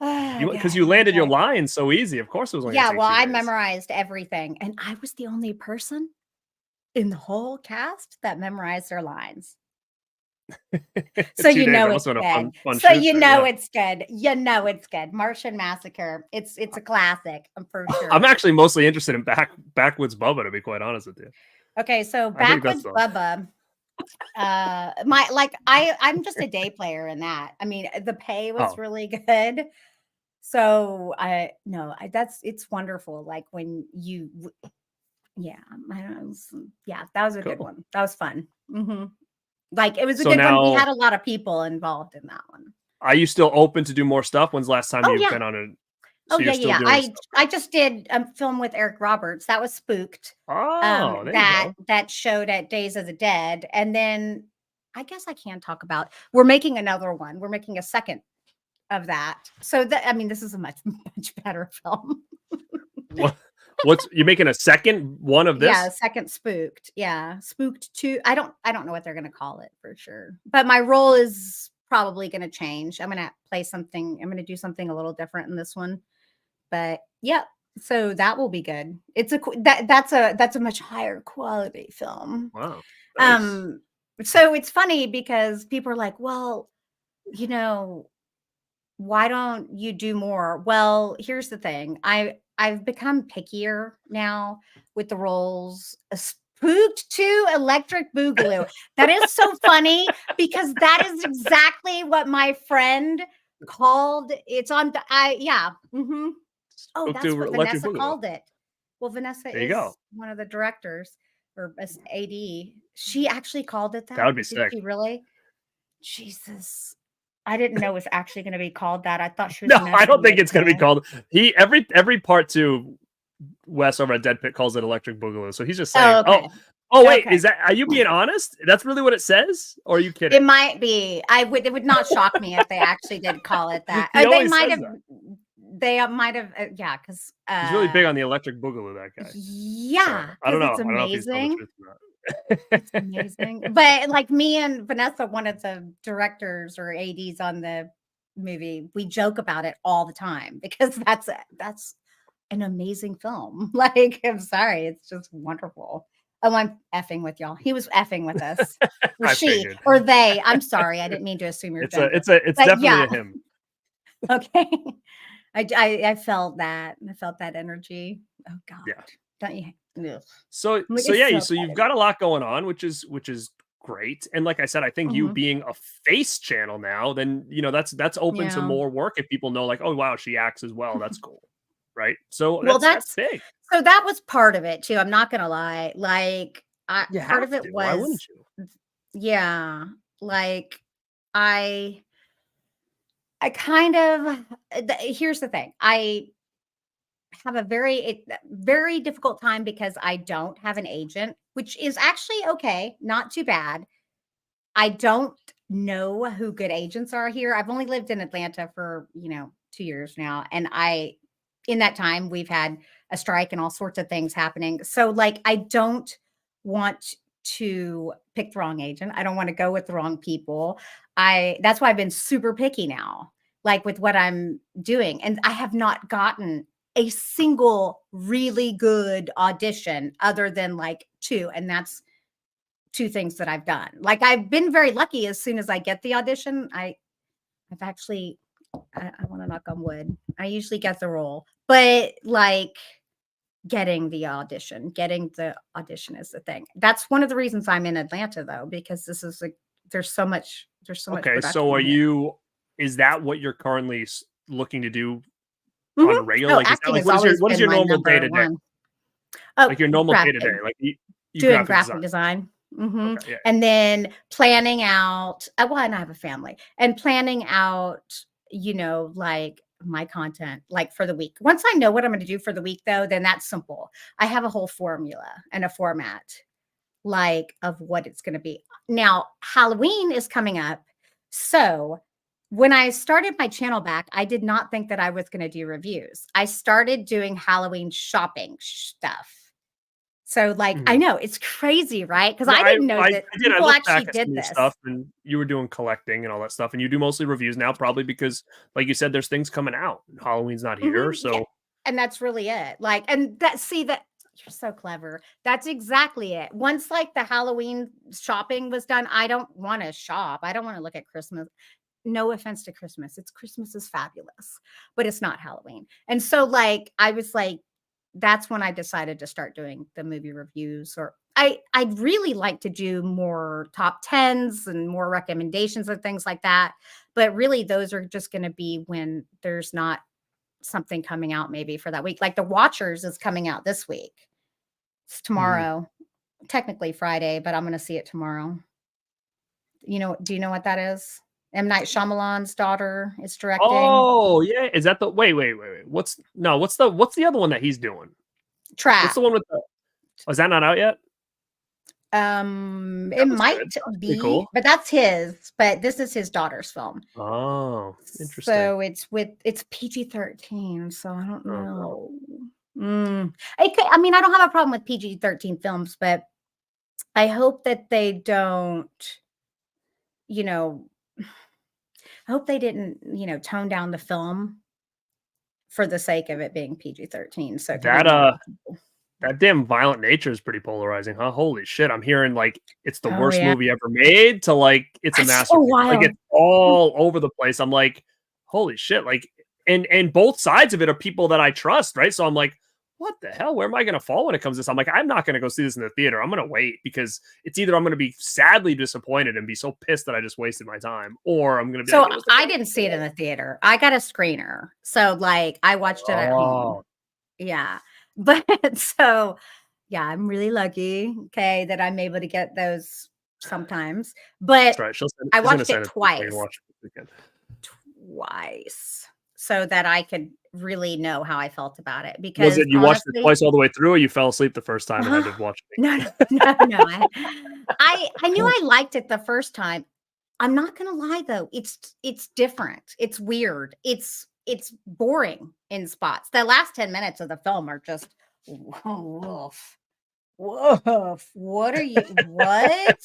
S2: Oh
S1: Because
S2: God.
S1: you landed your
S2: Okay.
S1: lines so easy. Of course it was only gonna
S2: Yeah,
S1: take
S2: well,
S1: 2
S2: I
S1: days.
S2: memorized everything, and I was the only person in the whole cast that memorized their lines. So
S1: 2
S2: you
S1: days.
S2: know
S1: That must
S2: it's
S1: have been a
S2: good.
S1: fun
S2: So
S1: shoot
S2: you
S1: then,
S2: know
S1: yeah.
S2: it's good. You know it's good. Martian Massacre. It's a classic, for
S1: I'm
S2: sure.
S1: actually mostly interested in Backwoods Bubba, to be quite honest with you.
S2: Okay, so
S1: I think that's
S2: Backwoods
S1: the
S2: Bubba, my like I'm just a day player in that. I mean, the pay was
S1: oh,
S2: really good. So I no, I that's it's wonderful. Like when yeah, I don't know, yeah, that was a good
S1: cool.
S2: one. That was fun. Like it was a
S1: So
S2: good one. We
S1: now
S2: had a lot of people involved in that one.
S1: are you still open to do more stuff? When's the last time
S2: Oh
S1: you've
S2: yeah.
S1: been on a
S2: Oh
S1: so you're
S2: yeah,
S1: still
S2: yeah.
S1: doing
S2: I
S1: stuff,
S2: I
S1: right?
S2: just did a film with Eric Roberts. That was Spooked.
S1: Oh, there you go.
S2: That showed at Days of the Dead. And then I guess I can talk about we're making another one. We're making a second of that. So that I mean, this is a much better film.
S1: What what's you making a second one of
S2: Yeah,
S1: this?
S2: second Spooked. Yeah, Spooked 2. I don't know what they're gonna call it for sure. But my role is probably gonna change. I'm gonna play something, I'm gonna do something a little different in this one. But yeah, so that will be good. It's that's a much higher quality film.
S1: Wow. Nice.
S2: Um, so it's funny because people are like, "Well, you know, why don't you do more?" Well, here's the thing. I've become pickier now with the roles. Spooked to Electric Boogaloo. That is so funny because that is exactly what my friend called. It's on. I yeah. Oh,
S1: Spoke
S2: that's
S1: to
S2: what
S1: Electric
S2: Vanessa
S1: Boogaloo.
S2: called it. Well, Vanessa
S1: There you go.
S2: is one of the directors. or AD. She actually called it that.
S1: That would be
S2: Did
S1: sick.
S2: she really? Jesus. I didn't know it was actually going to be called that. I thought she was
S1: No,
S2: messing
S1: I don't think
S2: with
S1: it's going to be
S2: me.
S1: called. Every part 2, Wes over at Dead Pit calls it Electric Boogaloo. So he's just saying,
S2: Oh, okay.
S1: Wait,
S2: Okay.
S1: are you being honest? That's really what it says? Or are you
S2: It
S1: kidding?
S2: might be. It would not shock me if they actually did call it that.
S1: He
S2: They
S1: always
S2: might
S1: says
S2: have.
S1: that.
S2: They might have. Yeah, because
S1: He's really big on the Electric Boogaloo, that guy. So,
S2: yeah,
S1: I don't
S2: because
S1: know.
S2: it's
S1: I don't know if he's telling the
S2: amazing.
S1: truth or not.
S2: It's amazing. But like me and Vanessa, one of the directors or ADs on the movie, we joke about it all the time because that's an amazing film. Like, I'm sorry, it's just wonderful. Oh, I'm effing with y'all. He was effing with us. Or
S1: I
S2: she
S1: figured.
S2: or they. I'm sorry. I didn't mean to assume your gender.
S1: It's
S2: But
S1: definitely
S2: yeah.
S1: a him.
S2: Okay. I felt that. I felt that energy. Oh God.
S1: Yeah.
S2: Don't you? Ugh.
S1: So
S2: Like,
S1: yeah,
S2: so
S1: so you've got a lot going on, which is great. And like I said, I think you
S2: Mhm.
S1: being a face channel now, then that's open to
S2: Yeah.
S1: more work if people know like, oh wow, she acts as well. That's cool. Right. So
S2: Well,
S1: that's big.
S2: so that was part of it too. I'm not gonna lie. Like
S1: You
S2: part of
S1: have
S2: it
S1: to. Why
S2: was,
S1: wouldn't you?
S2: yeah, like I kind of here's the thing. I have a very difficult time because I don't have an agent, which is actually okay, not too bad. I don't know who good agents are here. I've only lived in Atlanta for, 2 years now, and in that time we've had a strike and all sorts of things happening. So like I don't want to pick the wrong agent. I don't want to go with the wrong people. That's why I've been super picky now, like with what I'm doing. And I have not gotten a single really good audition other than like 2, and that's 2 things that I've done. Like, I've been very lucky as soon as I get the audition, I've actually I wanna knock on wood. I usually get the role, but, like, getting the audition is the thing. That's one of the reasons I'm in Atlanta, though, because this is like there's so much
S1: Okay. So
S2: production here.
S1: is that what you're currently looking to do on
S2: Mhm.
S1: a regular?
S2: Oh,
S1: Like, is that
S2: acting
S1: like,
S2: has always
S1: what is
S2: been
S1: your
S2: my
S1: normal day
S2: number
S1: to day?
S2: 1. Oh,
S1: Like your normal day to day?
S2: graphic.
S1: Like you
S2: Doing
S1: graphic
S2: graphic
S1: design.
S2: design. Mhm.
S1: Okay. Yeah.
S2: And then planning out well, and I have a family, and planning out, like, my content, like, for the week. Once I know what I'm gonna do for the week, though, then that's simple. I have a whole formula and a format, like, of what it's gonna be. Now, Halloween is coming up, so when I started my channel back, I did not think that I was gonna do reviews. I started doing Halloween shopping stuff. So, like, I
S1: Mhm.
S2: know it's crazy, right? Because
S1: No,
S2: I didn't know
S1: I
S2: that
S1: did. I
S2: people
S1: looked
S2: actually
S1: back at some
S2: did
S1: of your
S2: this.
S1: stuff, and you were doing collecting and all that stuff, and you do mostly reviews now, probably because, like you said, there's things coming out. Halloween's not here,
S2: Yeah,
S1: so
S2: and that's really it. Like, and that see that you're so clever. That's exactly it. Once like the Halloween shopping was done, I don't want to shop. I don't want to look at Christmas. No offense to Christmas. Christmas is fabulous, but it's not Halloween. And so like I was like, that's when I decided to start doing the movie reviews. Or I'd really like to do more top tens and more recommendations and things like that. But really those are just going to be when there's not something coming out maybe for that week. Like The Watchers is coming out this week. It's
S1: Mhm.
S2: tomorrow, technically Friday, but I'm going to see it tomorrow. Do you know what that is? M. Night Shyamalan's daughter is directing.
S1: Oh, yeah. Is that the wait. What's the other one that he's doing? What's the
S2: Trap.
S1: one with the Oh, is that not out yet?
S2: It
S1: That looks good.
S2: might
S1: That looks pretty
S2: be,
S1: cool.
S2: but that's his, but this is his daughter's film.
S1: Oh, interesting.
S2: So it's PG-13, so I don't
S1: Oh, no.
S2: know. I mean, I don't have a problem with PG-13 films, but I hope that they don't, you know, I hope they didn't, tone down the film for the sake of it being PG-13, so it can be
S1: That,
S2: more
S1: uh
S2: watchable.
S1: that damn Violent Nature is pretty polarizing, huh? Holy shit, I'm hearing, like, it's the
S2: Oh,
S1: worst
S2: yeah.
S1: movie ever made to, like, it's a
S2: That's so
S1: masterpiece. Like,
S2: wild.
S1: it's all over the place. I'm like, "Holy shit," like and both sides of it are people that I trust, right? So I'm like, "What the hell? Where am I gonna fall when it comes to this?" I'm like, "I'm not gonna go see this in the theater. I'm gonna wait because it's either I'm gonna be sadly disappointed and be so pissed that I just wasted my time, or I'm gonna be like,
S2: So
S1: it was the
S2: I
S1: best."
S2: didn't see it in the theater. I got a screener. So, like, I watched it at home.
S1: Oh.
S2: Yeah. But so Yeah, I'm really lucky, okay, that I'm able to get those sometimes.
S1: That's
S2: But
S1: right.
S2: I
S1: She's gonna
S2: watched it
S1: send it to me so I can
S2: twice.
S1: watch it this weekend.
S2: Twice, so that I could really know how I felt about it,
S1: Was
S2: because
S1: it you watched it
S2: honestly
S1: twice all the way through, or you fell asleep the first time and had to watch
S2: no,
S1: it
S2: no,
S1: again?
S2: no, no, I knew I liked it the first time. I'm not gonna lie though, it's different, it's weird, it's boring in spots. The last 10 minutes of the film are just woof, woof. What are you what?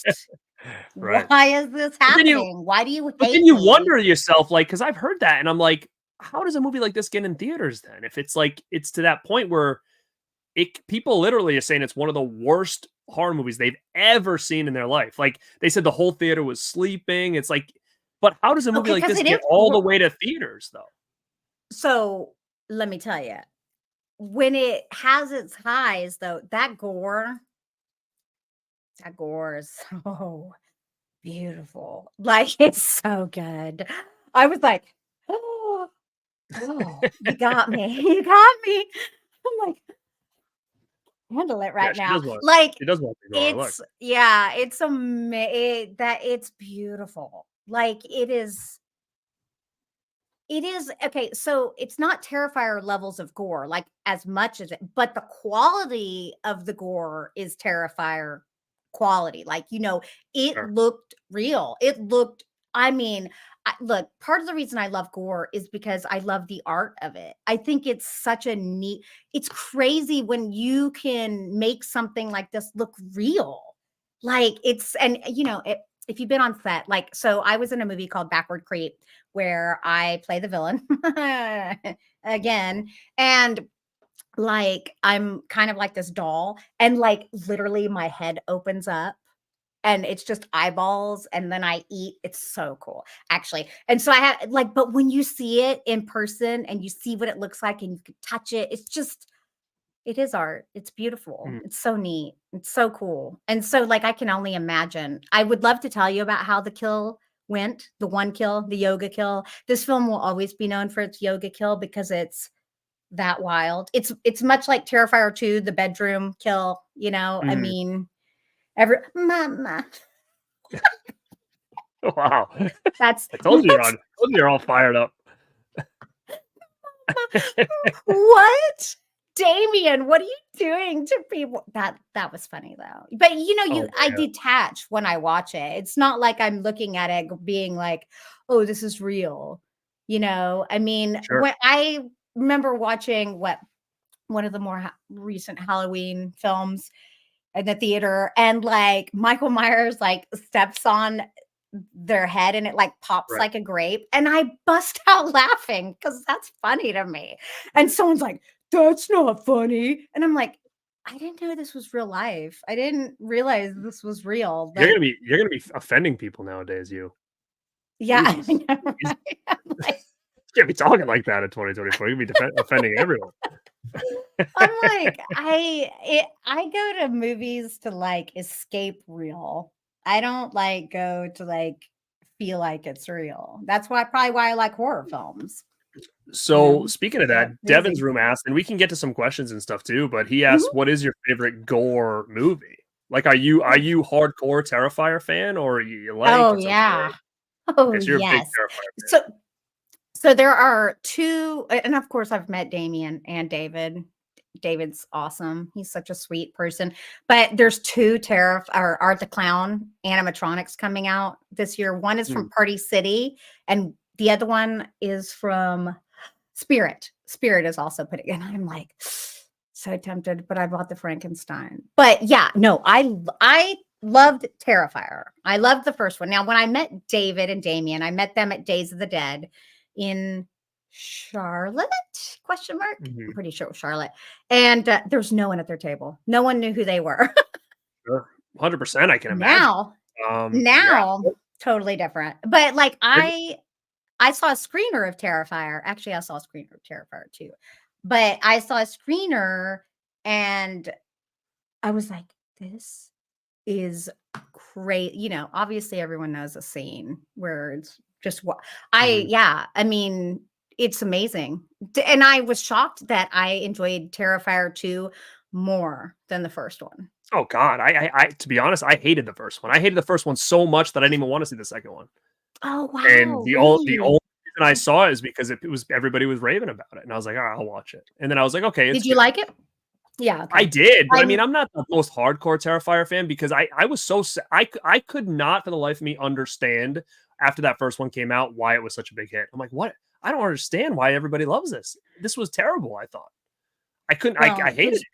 S1: Right.
S2: Why is this
S1: But then you
S2: happening? Why do you
S1: but then
S2: hate
S1: you
S2: me?
S1: wonder to yourself, like, because 'cause I've heard that and I'm like, how does a movie like this get in theaters then? If it's like it's to that point where people literally are saying it's one of the worst horror movies they've ever seen in their life. Like, they said the whole theater was sleeping. It's like, but how does a movie
S2: Okay,
S1: like
S2: because
S1: this
S2: it
S1: get
S2: is
S1: all the way to theaters though?
S2: so let me tell you, when it has its highs though, that gore is so beautiful. Like, it's so good. I was like, "Oh, oh, you got me. You got me." I'm like, "Handle it
S1: Yeah,
S2: right now."
S1: she does want the gore, look.
S2: It's yeah, it's it's beautiful. Like, it is okay, so it's not Terrifier levels of gore, like, as much as it, but the quality of the gore is Terrifier quality. Like, it
S1: Sure.
S2: looked real. It looked I mean, look, part of the reason I love gore is because I love the art of it. I think it's such a neat it's crazy when you can make something like this look real. Like, it's and, if you've been on set, like, so I was in a movie called Backward Creep where I play the villain again. And like, I'm kind of like this doll, and like literally my head opens up and it's just eyeballs, and then I eat. It's so cool, actually. And so I had like, but when you see it in person and you see what it looks like and you can touch it, it is art. It's beautiful.
S1: Mhm.
S2: It's so neat. It's so cool. And so, like, I can only imagine. I would love to tell you about how the kill went, the one kill, the yoga kill. This film will always be known for its yoga kill because it's that wild. It's much like Terrifier 2, the bedroom kill, I
S1: Mhm.
S2: mean, every mama.
S1: Wow.
S2: That's
S1: I told you
S2: that's
S1: you're all fired up.
S2: what? Damien, what are you doing to people? That was funny though. But
S1: Oh,
S2: I
S1: man.
S2: detach when I watch it. It's not like I'm looking at it being like, "Oh, this is real." I mean,
S1: Sure.
S2: when I remember watching one of the more recent Halloween films in the theater, and like Michael Myers like steps on their head and it like pops
S1: Right.
S2: like a grape, and I bust out laughing because that's funny to me. And someone's like, "That's not funny." And I'm like, "I didn't know this was real life. I didn't realize this was real." But
S1: You're gonna be offending people nowadays, you.
S2: yeah, I
S1: Jesus.
S2: know,
S1: You
S2: right? I'm like
S1: can't be talking like that in 2024. You'll be offending everyone.
S2: I'm like, I go to movies to like escape real. I don't like go to like feel like it's real. That's why I like horror films.
S1: So, speaking of
S2: They're
S1: that, Devin's
S2: crazy.
S1: room asked, and we can get to some questions and stuff too, but he asked,
S2: Mhm.
S1: "What is your favorite gore movie?" Like, are you hardcore Terrifier fan, or you like
S2: Oh,
S1: it's okay?
S2: yeah. Oh,
S1: Okay, so you're a big
S2: yes.
S1: Terrifier fan.
S2: So so there are 2 and of course, I've met Damien and David. David's awesome. He's such a sweet person. But there's 2 or Art the Clown animatronics coming out this year. One is from
S1: Mm,
S2: Party City, and the other one is from Spirit. Spirit is also putting and I'm like, so tempted, but I bought the Frankenstein. But yeah, no, I loved Terrifier. I loved the first one. Now, when I met David and Damien, I met them at Days of the Dead in Charlotte? Question mark. I'm
S1: mhm,
S2: pretty sure it was Charlotte. And there was no one at their table. No one knew who they were.
S1: sure. 100%, I can imagine.
S2: now,
S1: Yeah.
S2: now, totally different. But like
S1: Have
S2: I saw a screener of Terrifier. Actually, I saw a screener of Terrifier too. But I saw a screener and I was like, this is great. Obviously everyone knows a scene where it's just what
S1: mhm.
S2: I mean, it's amazing. And I was shocked that I enjoyed Terrifier 2 more than the first one.
S1: Oh God, I to be honest, I hated the first one. I hated the first one so much that I didn't even want to see the second one.
S2: Oh,
S1: And
S2: wow,
S1: the
S2: really?
S1: only reason I saw it is because it was everybody was raving about it, and I was like, "All right, I'll watch it." And then I was like, "Okay, it's
S2: Did you
S1: good."
S2: like it? Yeah,
S1: I
S2: okay.
S1: did, but I mean,
S2: I'm
S1: I'm not the most hardcore Terrifier fan because I was so I could not for the life of me understand after that first one came out why it was such a big hit. I'm like, "What? I don't understand why everybody loves this. This was terrible." I thought. I couldn't. I
S2: well,
S1: hated
S2: because
S1: it.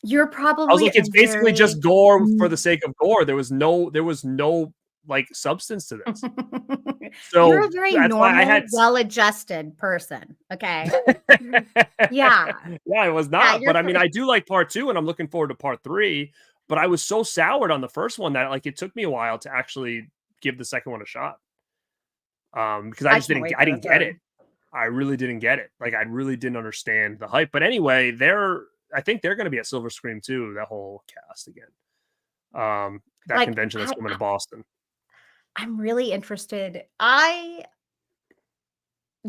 S2: you're
S1: I was
S2: probably
S1: like,
S2: a
S1: it's basically just
S2: very
S1: gore for the sake of gore. There was no like substance to this.
S2: you're
S1: So
S2: a very
S1: that's why I
S2: normal,
S1: had
S2: well-adjusted person, okay? Yeah.
S1: Yeah, it was
S2: Yeah,
S1: not,
S2: you're
S1: but I mean,
S2: very
S1: I do like part 2, and I'm looking forward to part 3, but I was so soured on the first one that, like, it took me a while to actually give the second one a shot, because I
S2: I
S1: just
S2: can't
S1: didn't
S2: wait
S1: I
S2: for the
S1: didn't get it.
S2: third.
S1: I really didn't get it. Like, I really didn't understand the hype, but anyway, I think they're gonna be at Silver Scream too, that whole cast again, that
S2: Like,
S1: convention that's coming to Boston.
S2: I'm really interested. I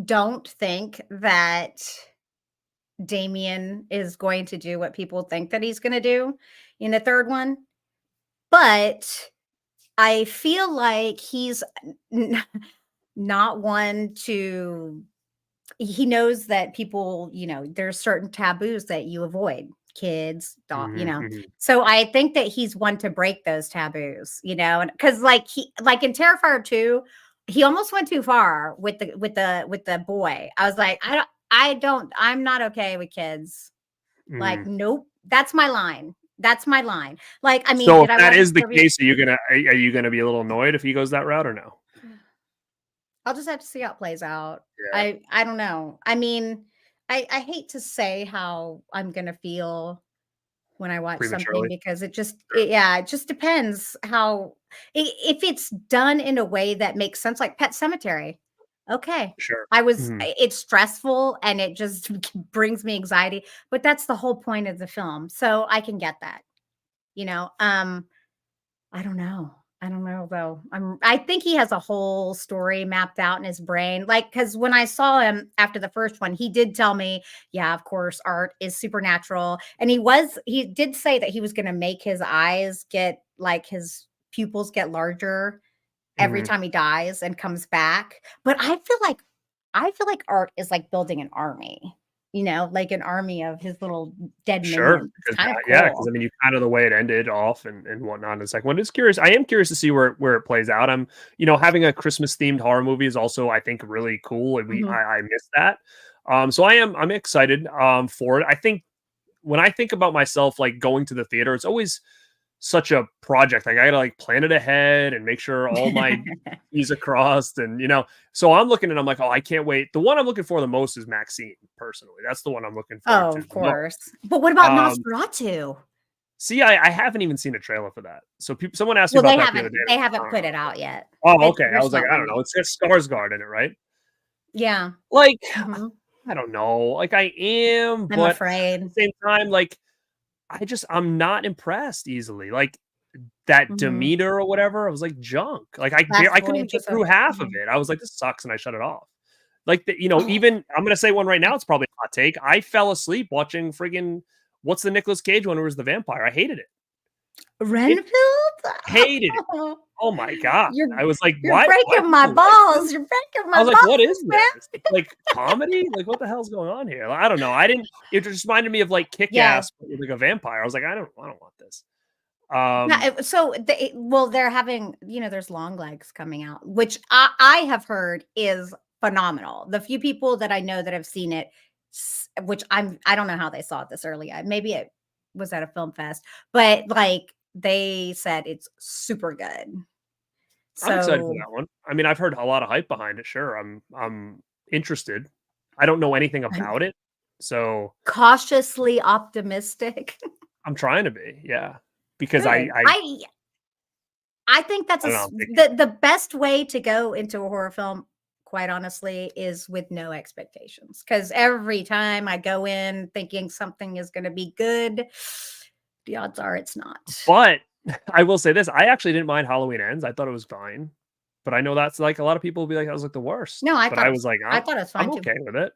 S2: don't think that Damien is going to do what people think that he's gonna do in the third one, but I feel like he's n not one to he knows that people, there's certain taboos that you avoid, kids,
S1: Mhm, mhm.
S2: So I think that he's one to break those taboos, and because like in Terrifier 2, he almost went too far with the boy. I was like, I'm not okay with kids. Like,
S1: Mhm.
S2: nope, that's my line. That's my line. Like, I mean,
S1: So if
S2: did I
S1: that
S2: watch
S1: is the
S2: the
S1: case, are you gonna be a little annoyed if he goes that route or no?
S2: I'll just have to see how it plays out.
S1: Yeah,
S2: I don't know. I mean, I hate to say how I'm gonna feel when I watch something
S1: prematurely.
S2: because
S1: Sure,
S2: it just depends how if it's done in a way that makes sense, like Pet Cemetery. Okay.
S1: sure. Mhm.
S2: It's stressful and it just brings me anxiety, but that's the whole point of the film. So I can get that, you know. I don't know. I don't know though. I think he has a whole story mapped out in his brain. Like, because when I saw him after the first one, he did tell me, yeah, of course, art is supernatural. And he did say that he was gonna make his eyes get like his pupils get larger every
S1: Mhm.
S2: time he dies and comes back. But I feel like art is like building an army, like an army of his little dead
S1: Sure,
S2: minions. It's
S1: because
S2: kind of
S1: yeah, because
S2: cool.
S1: I mean, you kind of the way it ended off and whatnot in the second one. It's curious. I am curious to see where it plays out. Having a Christmas themed horror movie is also, I think, really cool, and
S2: Mhm.
S1: I miss that. So I'm excited for it. I think when I think about myself like going to the theater, it's always such a project. Like I gotta like plan it ahead and make sure all my T's are crossed, and so I'm looking and I'm like, oh, I can't wait. The one I'm looking for the most is Maxine. Personally, that's the one I'm looking forward
S2: Oh,
S1: to
S2: of
S1: the most.
S2: course. But what about
S1: Um,
S2: Nosferatu?
S1: See, I haven't even seen a trailer for that. So someone asked me
S2: Well,
S1: about that the other day.
S2: they
S1: And I
S2: haven't
S1: was
S2: put
S1: like,
S2: it out yet.
S1: oh, okay. I
S2: They're
S1: was like,
S2: still
S1: I
S2: on
S1: don't know.
S2: it.
S1: It's got Skarsgård in it, right?
S2: Yeah.
S1: Like,
S2: Mhm.
S1: I don't know. Like, I am,
S2: I'm
S1: but at the
S2: afraid.
S1: same time, like, I'm not impressed easily. Like that
S2: Mhm.
S1: Demeter or whatever, I was like junk. Like
S2: Last
S1: I couldn't even get
S2: Voyages of
S1: through half of
S2: mhm.
S1: it. I was like, this sucks, and I shut it off. Like
S2: Oh,
S1: even I'm gonna say one right now. It's probably a hot take. I fell asleep watching friggin' what's the Nicolas Cage one where it was the vampire. I hated it. It
S2: Renfield?
S1: hated it. Oh my god.
S2: You're
S1: I was like,
S2: you're
S1: why
S2: breaking my
S1: people like this?
S2: balls. You're breaking
S1: I
S2: my
S1: was like, "What is
S2: balls, man.
S1: this? It's like comedy? Like, what the hell's going on here?" Like, I don't know. I didn't it just reminded me of, like,
S2: Yeah.
S1: Kick-Ass, but with, like, a vampire. I was like, "I don't want this."
S2: Yeah, so they're having, there's Long Legs coming out, which I have heard is phenomenal. The few people that I know that have seen it, which I don't know how they saw it this early. Maybe it was at a film fest, but like they said it's super good.
S1: I'm excited for
S2: So
S1: that one. I mean, I've heard a lot of hype behind it, sure. I'm interested. I don't know anything
S2: I'm
S1: about it, so
S2: cautiously optimistic.
S1: I'm trying to be, yeah. Because
S2: Good. I think that's
S1: I don't know, I'm picky.
S2: the best way to go into a horror film, quite honestly, is with no expectations. Because every time I go in thinking something is going to be good, the odds are it's not.
S1: But I will say this, I actually didn't mind Halloween Ends. I thought it was fine. But I know that's like a lot of people will be like, "That was like the worst."
S2: No,
S1: But I was like,
S2: I
S1: "I'm
S2: thought it was
S1: I'm
S2: fine too.
S1: okay with it."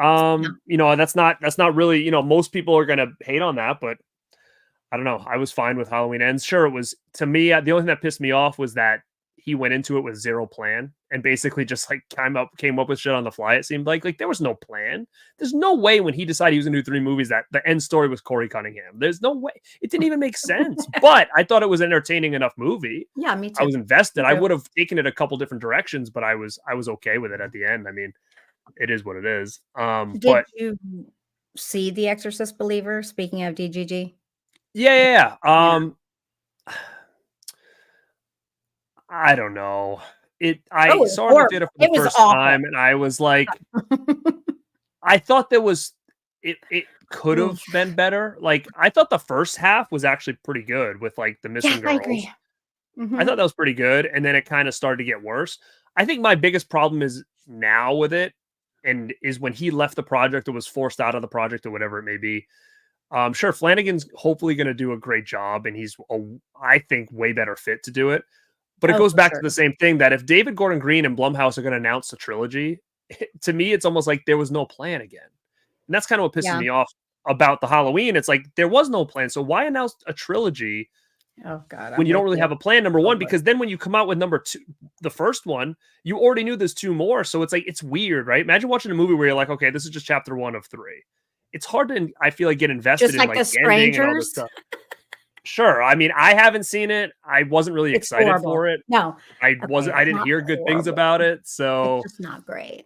S1: You know, that's not really, you know, most people are gonna hate on that, but I don't know. I was fine with Halloween Ends. Sure, it was to me. The only thing that pissed me off was that he went into it with zero plan and basically just like came up with shit on the fly. It seemed like there was no plan. There's no way when he decided he was gonna do 3 movies that the end story was Corey Cunningham. There's no way. It didn't even make sense. But I thought it was an entertaining enough movie.
S2: Yeah, me
S1: I
S2: too.
S1: was invested.
S2: Me
S1: I
S2: too.
S1: would have taken it a couple different directions, but I was okay with it at the end. I mean, it is what it is.
S2: Did
S1: But
S2: you see The Exorcist Believer? Speaking of DGG,
S1: yeah.
S2: yeah.
S1: I don't know.
S2: Oh,
S1: I
S2: it was
S1: saw it in the
S2: horrible.
S1: theater for the
S2: It was
S1: first
S2: awful.
S1: time, and I was like, I thought there was it could
S2: Ooh,
S1: have been better. Like, I thought the first half was actually pretty good with like the
S2: yeah,
S1: missing
S2: I agree.
S1: girls. I
S2: Mhm.
S1: thought that was pretty good, and then it kind of started to get worse. I think my biggest problem is now with it, and is when he left the project or was forced out of the project or whatever it may be. Sure, Flanagan's hopefully going to do a great job, and he's I think way better fit to do it. But it
S2: Oh,
S1: goes
S2: for
S1: back to
S2: sure.
S1: the same thing that if David Gordon Green and Blumhouse are going to announce a trilogy, to me, it's almost like there was no plan again. And that's kind of what pisses
S2: Yeah.
S1: me off about the Halloween. It's like there was no plan. So why announce a trilogy
S2: Oh god,
S1: when
S2: I'm
S1: you don't
S2: with
S1: really
S2: you.
S1: have a plan? Number one,
S2: Over it.
S1: because then when you come out with number two, the first one, you already knew there's 2 more. So it's like, it's weird, right? Imagine watching a movie where you're like, okay, this is just chapter 1 of 3. It's hard to, I feel like, get invested
S2: Just
S1: in
S2: like
S1: like
S2: The
S1: the ending and all this
S2: Strangers?
S1: stuff. Sure. I mean, I haven't seen it. I wasn't really
S2: It's
S1: excited
S2: horrible.
S1: for it.
S2: No. Okay,
S1: I
S2: it's
S1: didn't
S2: not
S1: hear good things
S2: horrible.
S1: about it,
S2: It's
S1: so
S2: just not great.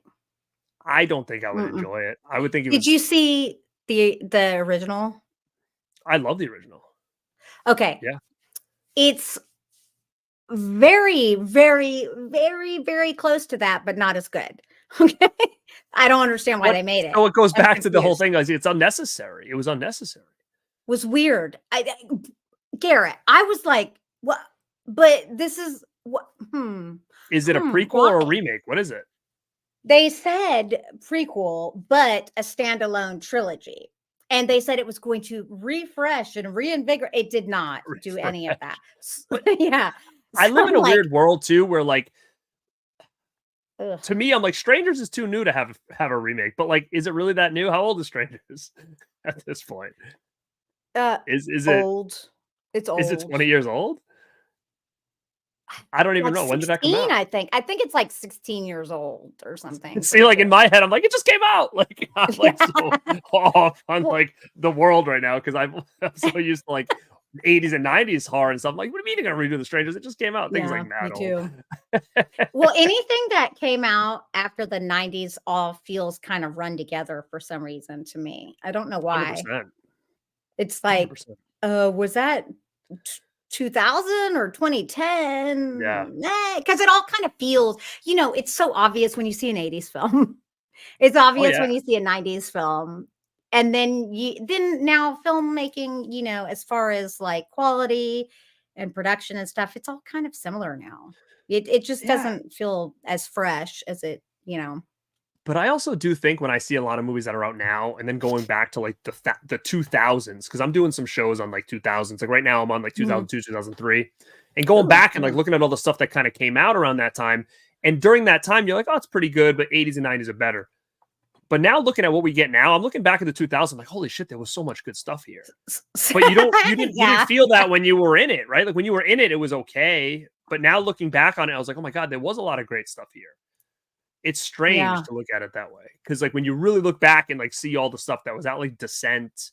S1: I don't think I would
S2: Mm-mm.
S1: enjoy it. I would think it
S2: Did you
S1: was
S2: see the original?
S1: I love the original.
S2: Okay.
S1: Yeah.
S2: It's very, very, very, very close to that, but not as good. Okay. I don't understand why
S1: What
S2: they made it.
S1: so it goes
S2: I'm
S1: back to the whole
S2: confused.
S1: thing, like, it's unnecessary. It was unnecessary.
S2: Was weird. Garrett, I was like, what? But this is what?
S1: Is it a prequel
S2: Why?
S1: or a remake? What is it?
S2: They said prequel, but a standalone trilogy. And they said it was going to refresh and reinvigorate. It did not do any of that.
S1: Refresh. But
S2: Yeah.
S1: I
S2: So
S1: live in
S2: I'm
S1: a
S2: like,
S1: weird world too where, like,
S2: ugh.
S1: to me, I'm like, Strangers is too new to have a remake, but, like, is it really that new? How old is Strangers at this point?
S2: Uh,
S1: Is it
S2: Old. It's
S1: is it
S2: old.
S1: 20 years old? I don't even
S2: Like
S1: know. When did that come
S2: 16,
S1: out?
S2: I think. I think it's like 16 years old or something
S1: See,
S2: pretty
S1: like in
S2: crazy.
S1: my head, I'm like, it just came out. Like I'm
S2: Yeah.
S1: like so off on
S2: Well,
S1: like the world right now because I'm so used to like 80s and 90s horror and stuff. I'm like, what do you mean you're gonna redo the Strangers? It just came out. Things
S2: yeah,
S1: like
S2: me
S1: mad old.
S2: too. Well, anything that came out after the 90s all feels kind of run together for some reason to me. I don't know why.
S1: 100%.
S2: It's like,
S1: 100%.
S2: was that 2000 or
S1: Yeah.
S2: 2010? Because it all kind of feels, it's so obvious when you see an 80s film. It's
S1: Oh
S2: obvious
S1: yeah.
S2: when you see a 90s film. And then now filmmaking, as far as like quality and production and stuff, it's all kind of similar now. It just
S1: Yeah.
S2: doesn't feel as fresh as it.
S1: But I also do think when I see a lot of movies that are out now and then going back to like the 2000s, because I'm doing some shows on like 2000s. Like right now, I'm on like
S2: Mhm.
S1: 2002, 2003, and going
S2: Ooh,
S1: back and like
S2: yeah.
S1: looking at all the stuff that kind of came out around that time. And during that time, you're like, oh, it's pretty good, but 80s and 90s are better. But now looking at what we get now, I'm looking back at the 2000s, like, holy shit, there was so much good stuff here. But you didn't
S2: Yeah.
S1: feel that when you were in it, right? Like when you were in it, it was okay. But now looking back on it, I was like, oh my God, there was a lot of great stuff here. It's strange
S2: Yeah.
S1: to look at it that way because, like, when you really look back and like see all the stuff that was out, like Descent,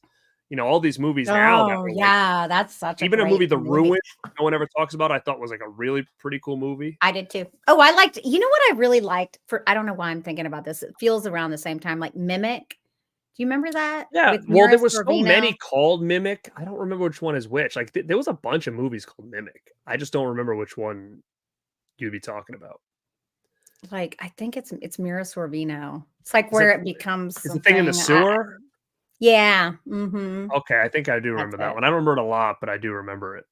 S1: all these movies now that
S2: Oh,
S1: were like
S2: yeah. That's such a
S1: even a movie,
S2: great
S1: The
S2: movie.
S1: Ruin, no one ever talks about. I thought was like a really pretty cool movie.
S2: I did too. Oh, I liked, what I really liked I don't know why I'm thinking about this. It feels around the same time, like Mimic. Do you remember that
S1: Yeah,
S2: with
S1: well,
S2: Mira
S1: there was so
S2: Sorvino?
S1: many called Mimic. I don't remember which one is which. Like, there was a bunch of movies called Mimic. I just don't remember which one you'd be talking about.
S2: Like, I think it's Mira Sorvino. It's like
S1: Is it
S2: where it becomes
S1: is the thing in the
S2: something.
S1: sewer?
S2: Yeah. Mhm.
S1: Okay, I think I do
S2: That's
S1: remember that
S2: it.
S1: one. I don't remember it a lot, but I do remember it.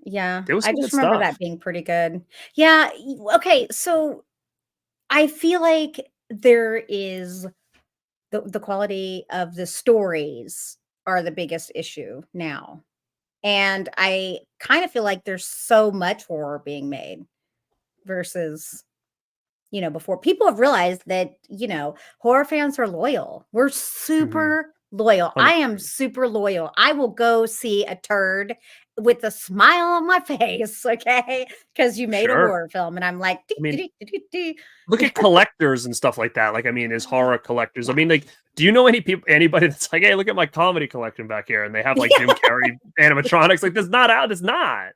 S2: Yeah.
S1: There was
S2: I
S1: some good
S2: just remember
S1: stuff.
S2: that being pretty good. Yeah. Okay. So I feel like there is the quality of the stories are the biggest issue now. And I kind of feel like there's so much horror being made versus before people have realized that, horror fans are loyal. We're super loyal. I am
S1: 100%.
S2: super loyal. I will go see a turd with a smile on my face, okay? Because you made a
S1: Sure.
S2: horror film. And I'm like,
S1: I mean,
S2: "Dee, dee, dee, dee,
S1: look
S2: dee."
S1: at collectors and stuff like that. Like, I mean, as horror collectors, I mean, like, do you know anybody that's like, hey, look at my comedy collection back here, and they have like Jim
S2: Yeah.
S1: Carrey animatronics? Like, that's not out. It's not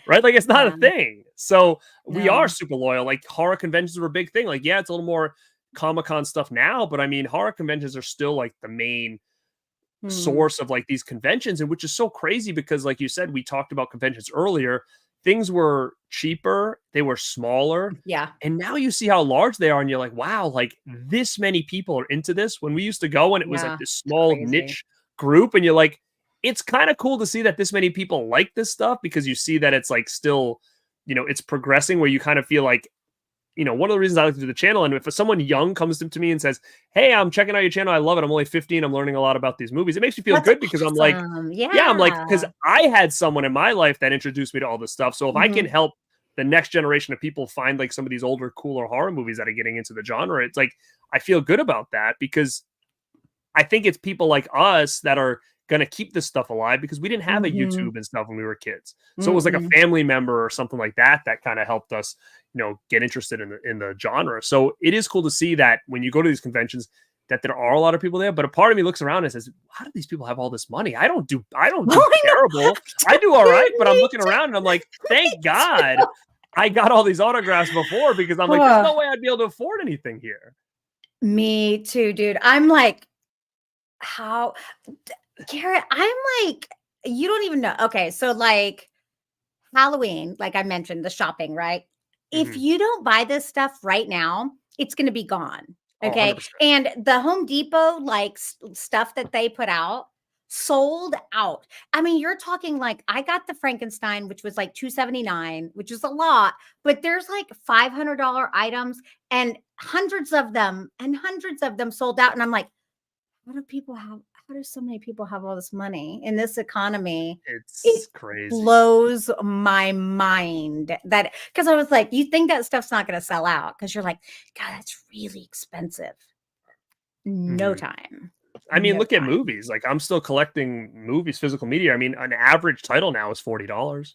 S1: right. Like, it's not a
S2: Yeah.
S1: thing. So we are
S2: No.
S1: super loyal. Like, horror conventions were a big thing. Like, yeah, it's a little more Comic-Con stuff now, but I mean, horror conventions are still like the main
S2: Mhm.
S1: source of like these conventions, and which is so crazy because, like you said, we talked about conventions earlier. Things were cheaper, they were smaller,
S2: Yeah.
S1: and now you see how large they are, and you're like, wow, like this many people are into this. When we used to go and it was like
S2: Yeah.
S1: this
S2: It's
S1: small
S2: crazy.
S1: niche group, and you're like, it's kind of cool to see that this many people like this stuff because you see that it's like still, it's progressing where you kind of feel like, one of the reasons I like to do the channel, and if someone young comes to me and says, hey, I'm checking out your channel, I love it, I'm only 15, I'm learning a lot about these movies, it makes me feel
S2: That's
S1: good because I'm like,
S2: awesome.
S1: yeah, I'm like, because
S2: Yeah.
S1: I had someone in my life that introduced me to all this stuff. So if I can
S2: Mhm.
S1: help the next generation of people find like some of these older, cooler horror movies that are getting into the genre, it's like I feel good about that because I think it's people like us that are going to keep this stuff alive because we didn't have a
S2: Mhm.
S1: YouTube and stuff when we were kids. So it was like a
S2: Mm-mm.
S1: family member or something like that that kind of helped us, get interested in the genre. So it is cool to see that when you go to these conventions that there are a lot of people there, but a part of me looks around and says, how do these people have all this money? I don't do
S2: Oh, I know.
S1: terrible. I do all right, but I'm
S2: Me
S1: looking
S2: too.
S1: around and I'm like,
S2: Me
S1: thank God
S2: too.
S1: I got all these autographs before because I'm like, there's
S2: Ugh.
S1: no way I'd be able to afford anything here.
S2: Me too, dude. I'm like, how Garrett, I'm like, you don't even know. Okay, so like Halloween, like I mentioned, the shopping, right? If
S1: Mhm.
S2: you don't buy this stuff right now, it's going to be gone.
S1: Oh,
S2: Okay.
S1: 100%.
S2: And the Home Depot, like stuff that they put out, sold out. I mean, you're talking like I got the Frankenstein, which was like 279, which is a lot, but there's like $500 items and hundreds of them sold out. And I'm like, how do so many people have all this money in this economy? It
S1: It's crazy.
S2: blows my mind that because I was like, you think that stuff's not going to sell out because you're like, God, that's really expensive. No
S1: Mhm.
S2: time.
S1: I mean,
S2: No
S1: look at
S2: time.
S1: movies. Like I'm still collecting movies, physical media. I mean, an average title now is $40.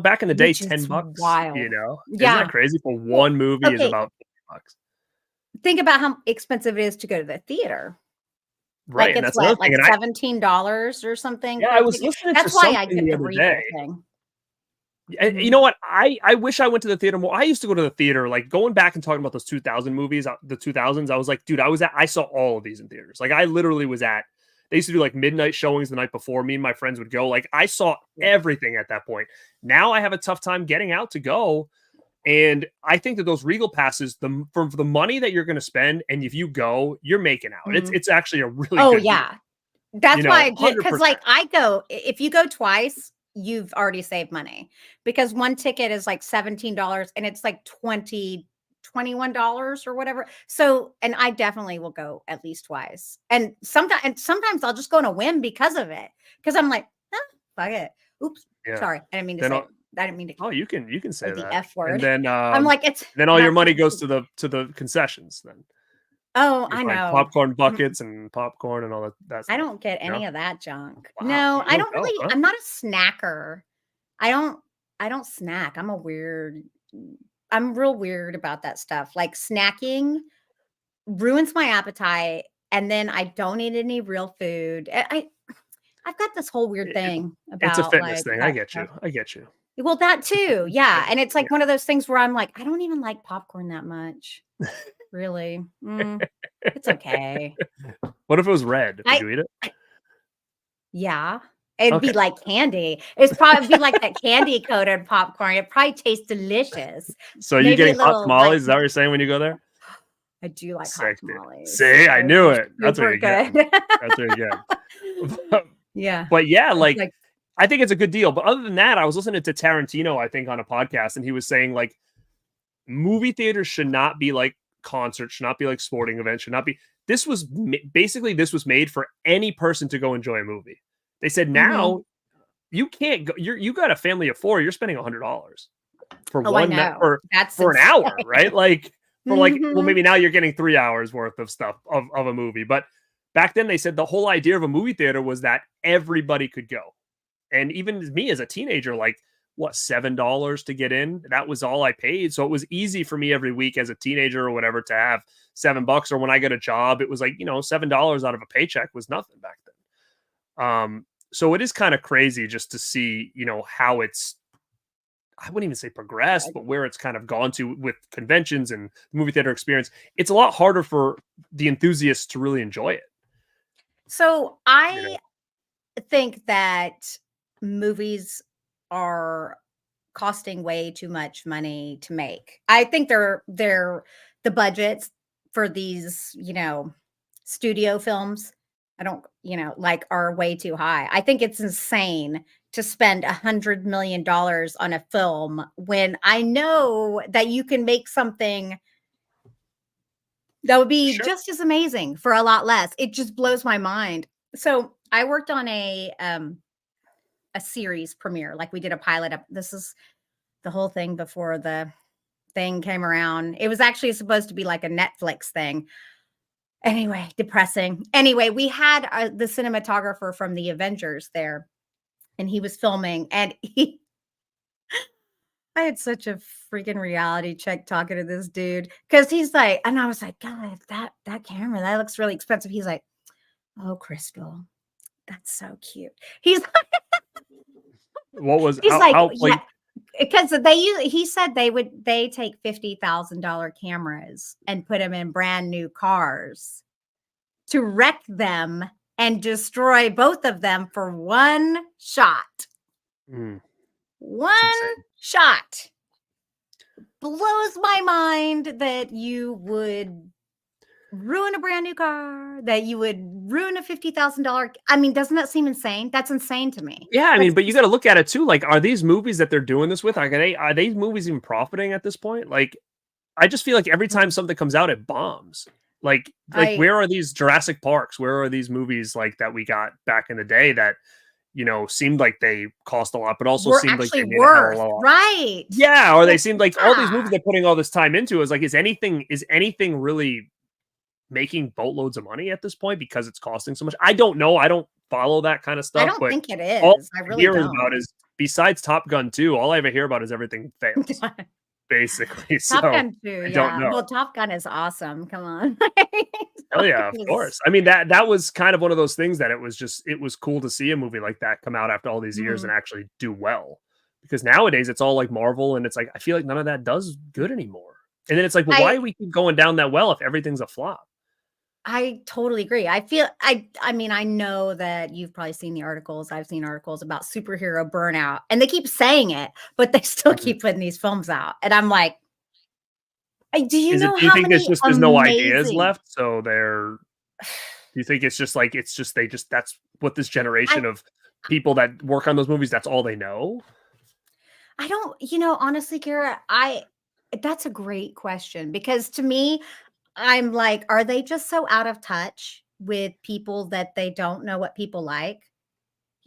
S1: Back in the day,
S2: Which is
S1: 10 bucks,
S2: wild.
S1: Isn't that
S2: Yeah.
S1: crazy? For
S2: Well,
S1: one movie is
S2: okay.
S1: about 50 bucks.
S2: Think about how expensive it is to go to the theater.
S1: Right.
S2: Like
S1: And
S2: it's
S1: that's another
S2: what,
S1: thing.
S2: like
S1: And
S2: $17 or something
S1: yeah,
S2: for
S1: I
S2: a
S1: was
S2: ticket.
S1: listening to
S2: That's why I
S1: something
S2: get
S1: the
S2: the
S1: other day.
S2: Regal thing.
S1: You
S2: Mhm.
S1: know what? I wish I went to the theater more. I used to go to the theater, like going back and talking about those 2000 movies, the 2000s. I was like, dude, I saw all of these in theaters. Like I literally was at, they used to do like midnight showings the night before. Me and my friends would go. Like I saw
S2: Yeah.
S1: everything at that point. Now I have a tough time getting out to go. And I think that those Regal passes, for the money that you're going to spend, and if you go, you're making out. It's
S2: Mhm.
S1: it's actually a really
S2: Oh,
S1: good deal.
S2: yeah. That's why I get because
S1: 100%.
S2: like I go if you go twice, you've already saved money because one ticket is like $17 and it's like 21 dollars or whatever. So, and I definitely will go at least twice. And sometimes I'll just go on a whim because of it. Because I'm like, fuck it. Oops.
S1: Yeah.
S2: Sorry. I didn't mean to
S1: Then
S2: say I didn't mean to
S1: oh, you can
S2: say
S1: say
S2: the
S1: that.
S2: F
S1: And
S2: word.
S1: then
S2: I'm like, it's
S1: all your
S2: not
S1: money
S2: supposed
S1: goes
S2: to.
S1: to the concessions then.
S2: Oh,
S1: You
S2: I
S1: find
S2: know.
S1: popcorn buckets and popcorn and all that
S2: I
S1: stuff,
S2: don't get
S1: you know?
S2: any of that junk.
S1: Wow,
S2: No,
S1: you
S2: I
S1: don't
S2: don't
S1: go,
S2: really
S1: huh?
S2: I'm not a snacker. I don't I don't snack. I'm real weird about that stuff. Like snacking ruins my appetite and then I don't eat any real food. I've got this whole weird
S1: It
S2: thing
S1: it's a
S2: about
S1: fitness
S2: like
S1: thing, I
S2: that
S1: get you,
S2: stuff.
S1: I get you.
S2: Well, that too. Yeah. And it's
S1: Yeah.
S2: like one of those things where I'm like, I don't even like popcorn that much. Really. It's okay.
S1: What if it was red? Would
S2: I
S1: you eat it?
S2: Yeah. It'd be
S1: Okay.
S2: like candy. It's probably be like that candy coated popcorn. It probably tastes delicious.
S1: So are you
S2: Maybe a
S1: getting hot
S2: little like
S1: tamales? Is that what you're saying when you go there?
S2: I do like hot
S1: Sick, dude.
S2: tamales.
S1: See, I
S2: Those
S1: knew
S2: are
S1: it. That's what
S2: super
S1: you're getting.
S2: good.
S1: That's what you're getting.
S2: Yeah.
S1: But yeah,
S2: It's
S1: like
S2: like
S1: I think it's a good deal. But other than that, I was listening to Tarantino, I think, on a podcast, and he was saying like movie theaters should not be like concerts, should not be like sporting events, should not be. Basically this was made for any person to go enjoy a movie. They said
S2: mhm.
S1: now you can't go. You got a family of four. You're spending $100 for
S2: Oh, I
S1: one night
S2: know. That's
S1: for an
S2: insane.
S1: hour, right? Like for like, well,
S2: Mhm.
S1: maybe now you're getting 3 hours worth of stuff of a movie. But back then they said the whole idea of a movie theater was that everybody could go. And even me as a teenager, like what, $7 to get in? That was all I paid. So it was easy for me every week as a teenager or whatever to have $7. Or when I got a job, it was like, $7 out of a paycheck was nothing back then. So it is kind of crazy just to see, how it's, I wouldn't even say progressed, but where it's kind of gone to with conventions and movie theater experience. It's a lot harder for the enthusiasts to really enjoy it.
S2: So
S1: You know?
S2: I think that movies are costing way too much money to make. I think they're the budgets for these, studio films, I don't, like are way too high. I think it's insane to spend $100 million on a film when I know that you can make something that would be
S1: Sure.
S2: just as amazing for a lot less. It just blows my mind. So I worked on a series premiere. Like we did a pilot up. This is the whole thing before the thing came around. It was actually supposed to be like a Netflix thing. Anyway, depressing. Anyway, we had the cinematographer from the Avengers there, and he was filming, and I had such a freaking reality check talking to this dude because he's like, and I was like, God, that camera that looks really expensive. He's like, oh, Crystal, that's so cute.
S1: What was
S2: He's like,
S1: how
S2: yeah,
S1: like
S2: because he said they take $50,000 cameras and put them in brand new cars to wreck them and destroy both of them for one shot.
S1: it's
S2: One
S1: insane.
S2: shot. Blows my mind that you would ruin a brand new car, that you would ruin a $50,000. I mean, doesn't that seem insane? That's insane to me.
S1: Yeah, I mean,
S2: That's
S1: but you got to look at it too. Like, are these movies that they're doing this with? Like, are these movies even profiting at this point? Like, I just feel like every time
S2: Mm,
S1: something comes out, it bombs. Like
S2: I
S1: where are these Jurassic Parks? Where are these movies like that we got back in the day that seemed like they cost a lot, but also
S2: We're
S1: seemed like
S2: actually
S1: they made a hell of a
S2: worth,
S1: lot.
S2: right?
S1: Yeah, or they
S2: Well,
S1: seemed like all these
S2: yeah.
S1: movies they're putting all this time into is like, is anything really making boatloads of money at this point because it's costing so much? I don't know. I don't follow that kind of
S2: I
S1: stuff,
S2: don't
S1: but
S2: think it
S1: all
S2: is. I
S1: I
S2: really
S1: hear is about
S2: don't.
S1: is besides Top Gun 2, all I ever hear about is everything fails, basically.
S2: Top
S1: So
S2: Gun 2,
S1: I don't
S2: yeah.
S1: know.
S2: Well, Top Gun is awesome. Come on.
S1: Oh
S2: It
S1: yeah, of
S2: was
S1: course. I mean that was kind of one of those things that it was cool to see a movie like that come out after all these years
S2: mhm.
S1: and actually do well. Because nowadays it's all like Marvel and it's like I feel like none of that does good anymore. And then it's like, well, why
S2: I
S1: do we keep going down that well if everything's a flop?
S2: I totally agree. I mean, I know that you've probably seen the articles. I've seen articles about superhero burnout, and they keep saying it, but they still
S1: Mhm.
S2: keep putting these films out. And I'm like, do you
S1: Is it
S2: know
S1: do you
S2: how
S1: think
S2: many
S1: there's no ideas
S2: amazing
S1: left? So they're do you think it's just like they just that's what this
S2: I
S1: generation of people that work on those movies, that's all they know?
S2: I don't, honestly, Kara, I that's a great question because to me, I'm like, are they just so out of touch with people that they don't know what people like?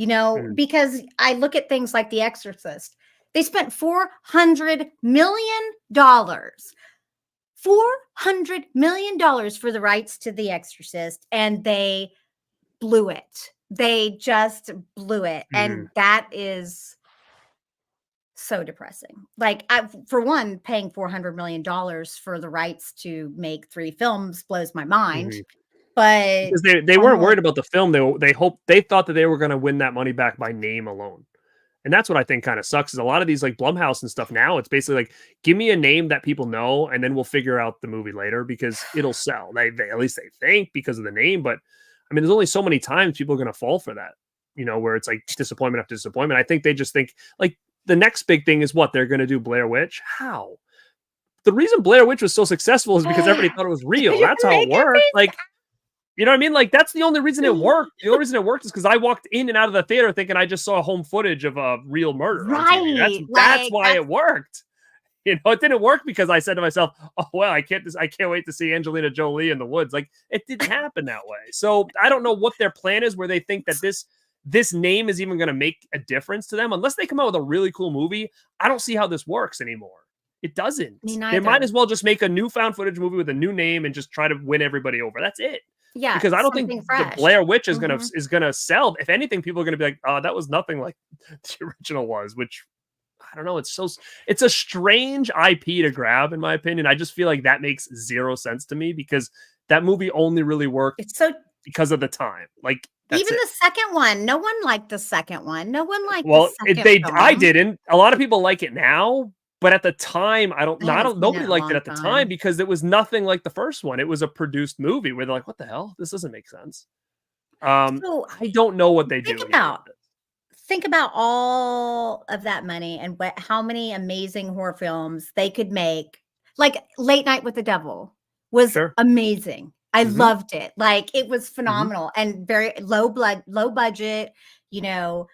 S1: Mm,
S2: Because I look at things like The Exorcist. They spent $400 million, $400 million for the rights to The Exorcist, and they blew it. They just blew it.
S1: mhm,
S2: And that is so depressing. Like, for one, paying $400 million for the rights to make 3 films blows my mind.
S1: mhm.
S2: But
S1: Because they
S2: I'm
S1: weren't
S2: like,
S1: worried about the film, they thought that they were gonna win that money back by name alone, and that's what I think kinda sucks is a lot of these, like, Blumhouse and stuff now, it's basically like, "Give me a name that people know, and then we'll figure out the movie later because it'll sell." They at least they think because of the name, but, I mean, there's only so many times people are gonna fall for that, where it's, like, disappointment after disappointment. I think they just think, like, the next big thing is what? They're gonna do Blair Witch? How? The reason Blair Witch was so successful is because everybody thought it was real,
S2: you're
S1: that's how it
S2: making
S1: worked, like, you know what I mean? Like, that's the only reason it
S2: me
S1: worked. The only reason it worked is because I walked in and out of the theater thinking I just saw home footage of a real murder on TV. That's
S2: right.
S1: that's
S2: Like,
S1: why it worked. It didn't work because I said to myself, "Oh well, I can't wait to see Angelina Jolie in the woods." Like, it didn't happen that way. So I don't know what their plan is, where they think that this name is even going to make a difference to them, unless they come out with a really cool movie. I don't see how this works anymore. It doesn't.
S2: Me
S1: They might
S2: neither.
S1: as well just make a new found footage movie with a new name and just try to win everybody over. That's it.
S2: Yeah,
S1: Because I don't think
S2: something
S1: the
S2: fresh.
S1: Blair Witch is
S2: Mhm.
S1: gonna sell. If anything, people are gonna be like, "Oh, that was nothing like the original was," which I don't know. It's a strange IP to grab, in my opinion. I just feel like that makes zero sense to me because that movie only really worked
S2: It's so
S1: because of the time. Like that's
S2: even
S1: it.
S2: the second one, no one liked the second one. No one liked the
S1: Well,
S2: second
S1: I
S2: film.
S1: didn't. A lot of people like it now, but at the time,
S2: I haven't seen it
S1: nobody
S2: in a
S1: liked it
S2: long
S1: at the time
S2: time.
S1: because it was nothing like the first one. It was a produced movie where they're like, "What the hell? This doesn't make sense."
S2: So
S1: I don't know what they
S2: think
S1: do here with
S2: about
S1: this.
S2: think about all of that money and how many amazing horror films they could make. Like Late Night with the Devil was
S1: Sure.
S2: amazing. I
S1: Mhm,
S2: loved it. Like it was
S1: mhm.
S2: phenomenal and very low budget, you know,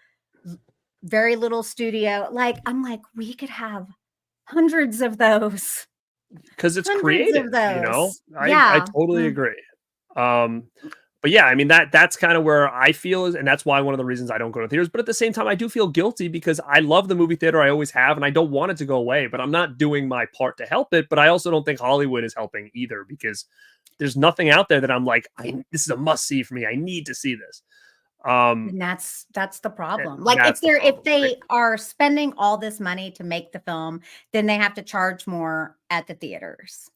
S2: very little studio. Like I'm like we could have hundreds of those.
S1: 'Cause it's
S2: Hundreds of
S1: creative, you know?
S2: those.
S1: I
S2: Yeah.
S1: totally
S2: Mm.
S1: agree. Um, but yeah, I mean, that's kinda where I feel is and that's why one of the reasons I don't go to theaters, but at the same time, I do feel guilty because I love the movie theater, I always have, and I don't want it to go away, but I'm not doing my part to help it, but I also don't think Hollywood is helping either because there's nothing out there that I'm like, "This is a must see for me, I need to see this." Um,
S2: And that's the
S1: and
S2: problem. Like
S1: that's the
S2: if
S1: problem, right?
S2: they are spending all this money to make the film, then they have to charge more at the theaters.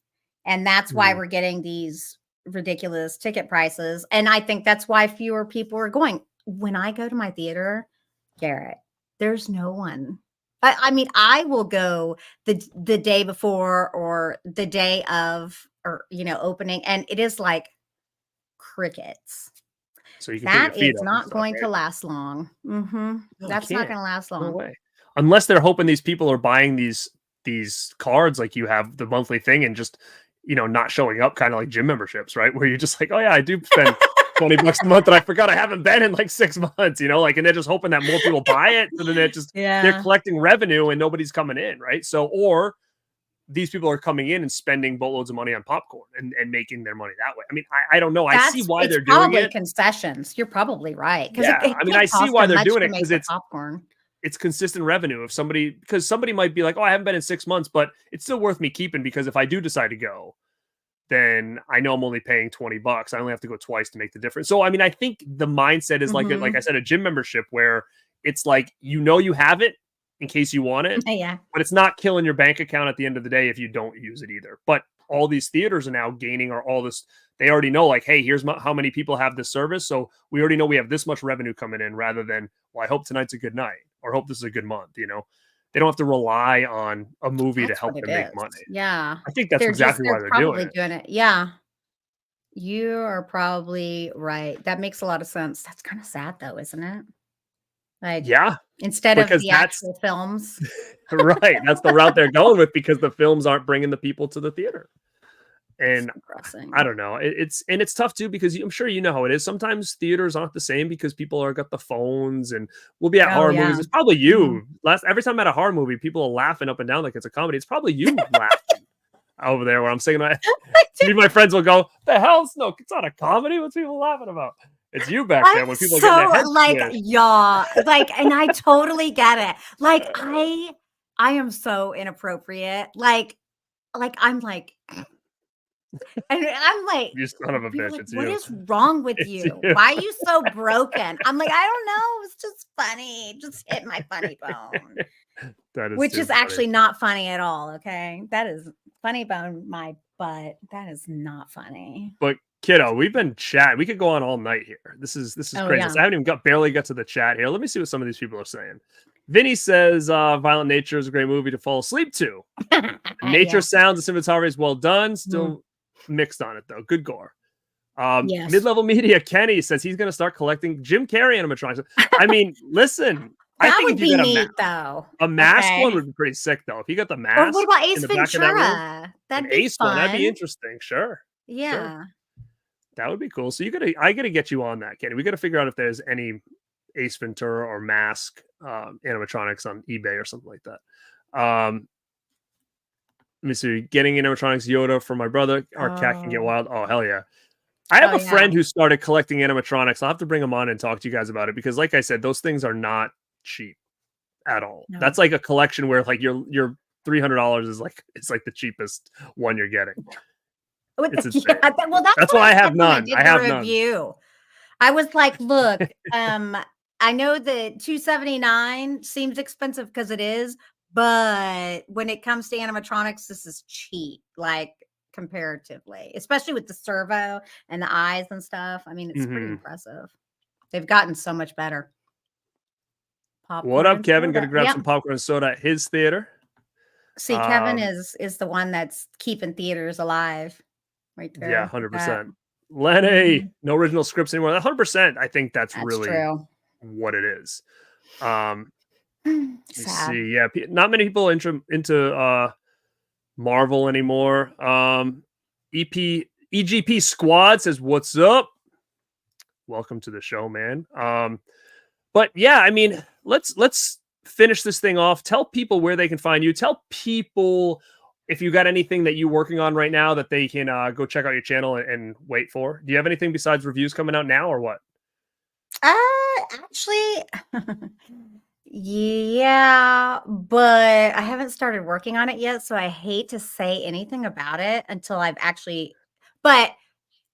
S2: And that's why
S1: Mm.
S2: we're getting these ridiculous ticket prices. And I think that's why fewer people are going. When I go to my theater, Garrett, there's no one. I mean, I will go the day before or the day of or opening, and it is like crickets.
S1: So you can put your
S2: That
S1: feet
S2: is
S1: up and
S2: not
S1: stuff,
S2: going
S1: right?
S2: to last long. Mhm.
S1: No, it
S2: That's not
S1: can't.
S2: gonna last
S1: No
S2: long.
S1: way. Unless they're hoping these people are buying these cards like you have the monthly thing and just, not showing up kinda like gym memberships, right? Where you're just like, "Oh, yeah, I do spend 20 bucks a month, and I forgot I haven't been in, like, 6 months," like, and they're just hoping that more people buy it, so then they're
S2: Yeah.
S1: collecting revenue and nobody's coming in, right? So or these people are coming in and spending boatloads of money on popcorn and making their money that way. I mean, I don't know. I see why
S2: It's
S1: they're doing
S2: probably
S1: it.
S2: concessions. You're probably right because
S1: Yeah.
S2: it
S1: I mean, I
S2: can't
S1: see
S2: cost
S1: why
S2: them
S1: they're
S2: much
S1: doing
S2: to
S1: it
S2: make
S1: because
S2: the popcorn.
S1: it's consistent revenue. If somebody might be like, "Oh, I haven't been in 6 months, but it's still worth me keeping because if I do decide to go, then I know I'm only paying 20 bucks. I only have to go twice to make the difference." So, I mean, I think the mindset is like I
S2: Mhm.
S1: said, a gym membership where it's like, you have it in case you want it,
S2: Yeah.
S1: but it's not killing your bank account at the end of the day if you don't use it either. But all these theaters are now gaining or all this, they already know like, hey, here's how many people have this service. So we already know we have this much revenue coming in rather than, well, I hope tonight's a good night or hope this is a good month. They don't have to rely on a movie to
S2: That's
S1: help
S2: what it
S1: them make
S2: is.
S1: money.
S2: Yeah.
S1: I think that's exactly
S2: They're
S1: why they're doing
S2: probably
S1: it.
S2: doing it. Yeah. You are probably right. That makes a lot of sense. That's kinda sad though, isn't it? Like,
S1: Yeah,
S2: instead of
S1: because
S2: the
S1: that's
S2: actual films.
S1: right. That's the route they're going with because the films aren't bringing the people to the theater.
S2: It's
S1: And I
S2: depressing.
S1: don't know. It's tough too because I'm sure you know how it is. Sometimes theaters aren't the same because people are got the phones and we'll be at
S2: Oh,
S1: horror
S2: yeah.
S1: movies. It's probably
S2: Mhm.
S1: you. Every time I'm at a horror movie, people are laughing up and down like it's a comedy. It's probably you laughing over there where I'm saying me and my friends will go, "The hell's no, it's not a comedy. What's people laughing about?" It's you back
S2: I'm
S1: there when people are getting their
S2: so
S1: heads
S2: like,
S1: squished.
S2: yeah, like, and I totally get it. Like, I am so inappropriate. I'm like, and I'm like,
S1: You son of a
S2: people are
S1: bitch.
S2: like,
S1: It's
S2: "What
S1: you.
S2: is wrong with
S1: It's
S2: you?
S1: you.
S2: Why are you so broken?" I'm like, "I don't know. It's just funny. It just hit my funny bone."
S1: That is
S2: Which
S1: too
S2: is
S1: funny.
S2: actually not funny at all. Okay, that is funny bone my butt. That is not funny.
S1: But kiddo, we've been chatting. We could go on all night here. This is
S2: Oh
S1: crazy.
S2: yeah.
S1: I haven't even barely got to the chat here. Let me see what some of these people are saying. Vinny says, "Violent Nature is a great movie to fall asleep to. Nature
S2: Yeah.
S1: sounds and cinematography is well done.
S2: Mm.
S1: Still mixed on it though. Good gore."
S2: Yes.
S1: Mid-level media Kenny says he's going to start collecting Jim Carrey animatronics. I mean, listen, I
S2: That
S1: think if
S2: would
S1: you
S2: be
S1: got
S2: neat though.
S1: a mask one
S2: Okay.
S1: would be pretty sick though. If you got the
S2: Or what
S1: mask
S2: about
S1: in
S2: Ace
S1: the back of that room,
S2: Ventura?
S1: an
S2: That'd be
S1: ace one, that'd be
S2: fun.
S1: interesting. Sure, sure.
S2: Yeah.
S1: That would be cool. So I gotta get you on that, Kenny. We gotta figure out if there's any Ace Ventura or Mask animatronics on eBay or something like that. Let me see. Getting animatronics Yoda for my brother. Our cat can get
S2: Oh.
S1: wild. Oh hell yeah! I have
S2: Oh
S1: a
S2: yeah.
S1: friend who started collecting animatronics. I'll have to bring him on and talk to you guys about it because, like I said, those things are not cheap at all.
S2: No.
S1: That's like a collection where like you're $300 is like it's like the cheapest one you're getting. It's insane.
S2: Yeah, well,
S1: That's
S2: what
S1: why I have
S2: said when
S1: none.
S2: did
S1: I
S2: the
S1: have none.
S2: review. I was like, look, I know that $279 seems expensive because it is, but when it comes to animatronics, this is cheap, like comparatively, especially with the servo and the eyes and stuff. I mean, it's pretty impressive. They've gotten so much better.
S1: What
S2: Popcorn
S1: up,
S2: and
S1: Kevin?
S2: soda.
S1: Gonna grab
S2: Yep.
S1: some popcorn and soda at his theater.
S2: See, Kevin is the one that's keeping theaters alive right there.
S1: Yeah,
S2: with
S1: 100%.
S2: that.
S1: Lenny, no original scripts anymore. 100%. I think that's really
S2: true.
S1: what it is. Let me
S2: Sad.
S1: see. Yeah, not many people into Marvel anymore. EGP Squad says, "What's up? Welcome to the show, man." But yeah, I mean, let's finish this thing off. Tell people where they can find you. Tell people if you got anything that you're working on right now that they can go check out your channel and wait for. Do you have anything besides reviews coming out now or what?
S2: Actually, yeah, but I haven't started working on it yet, so I hate to say anything about it until I've actually. But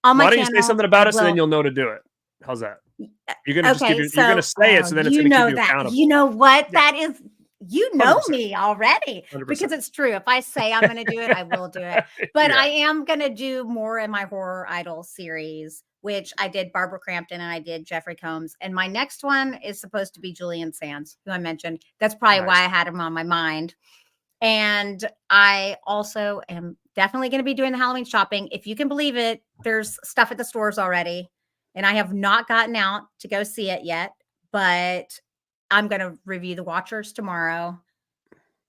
S2: on my
S1: Why don't you
S2: channel,
S1: say something about
S2: I
S1: it so then
S2: will.
S1: you'll know to do it? How's that? You're gonna just
S2: Okay,
S1: you're gonna say it, so then it's
S2: you
S1: gonna
S2: know
S1: keep you
S2: that.
S1: accountable.
S2: You know what
S1: Yeah.
S2: that is. You know
S1: 100%.
S2: me already
S1: 100%.
S2: because it's true. If I say I'm going to do it, I will do it. But
S1: Yeah.
S2: I am going to do more in my Horror Idol series, which I did Barbara Crampton and I did Jeffrey Combs. And my next one is supposed to be Julian Sands, who I mentioned. That's probably
S1: Nice.
S2: why I had him on my mind. And I also am definitely going to be doing the Halloween shopping. If you can believe it, there's stuff at the stores already. And I have not gotten out to go see it yet, but I'm going to review The Watchers tomorrow.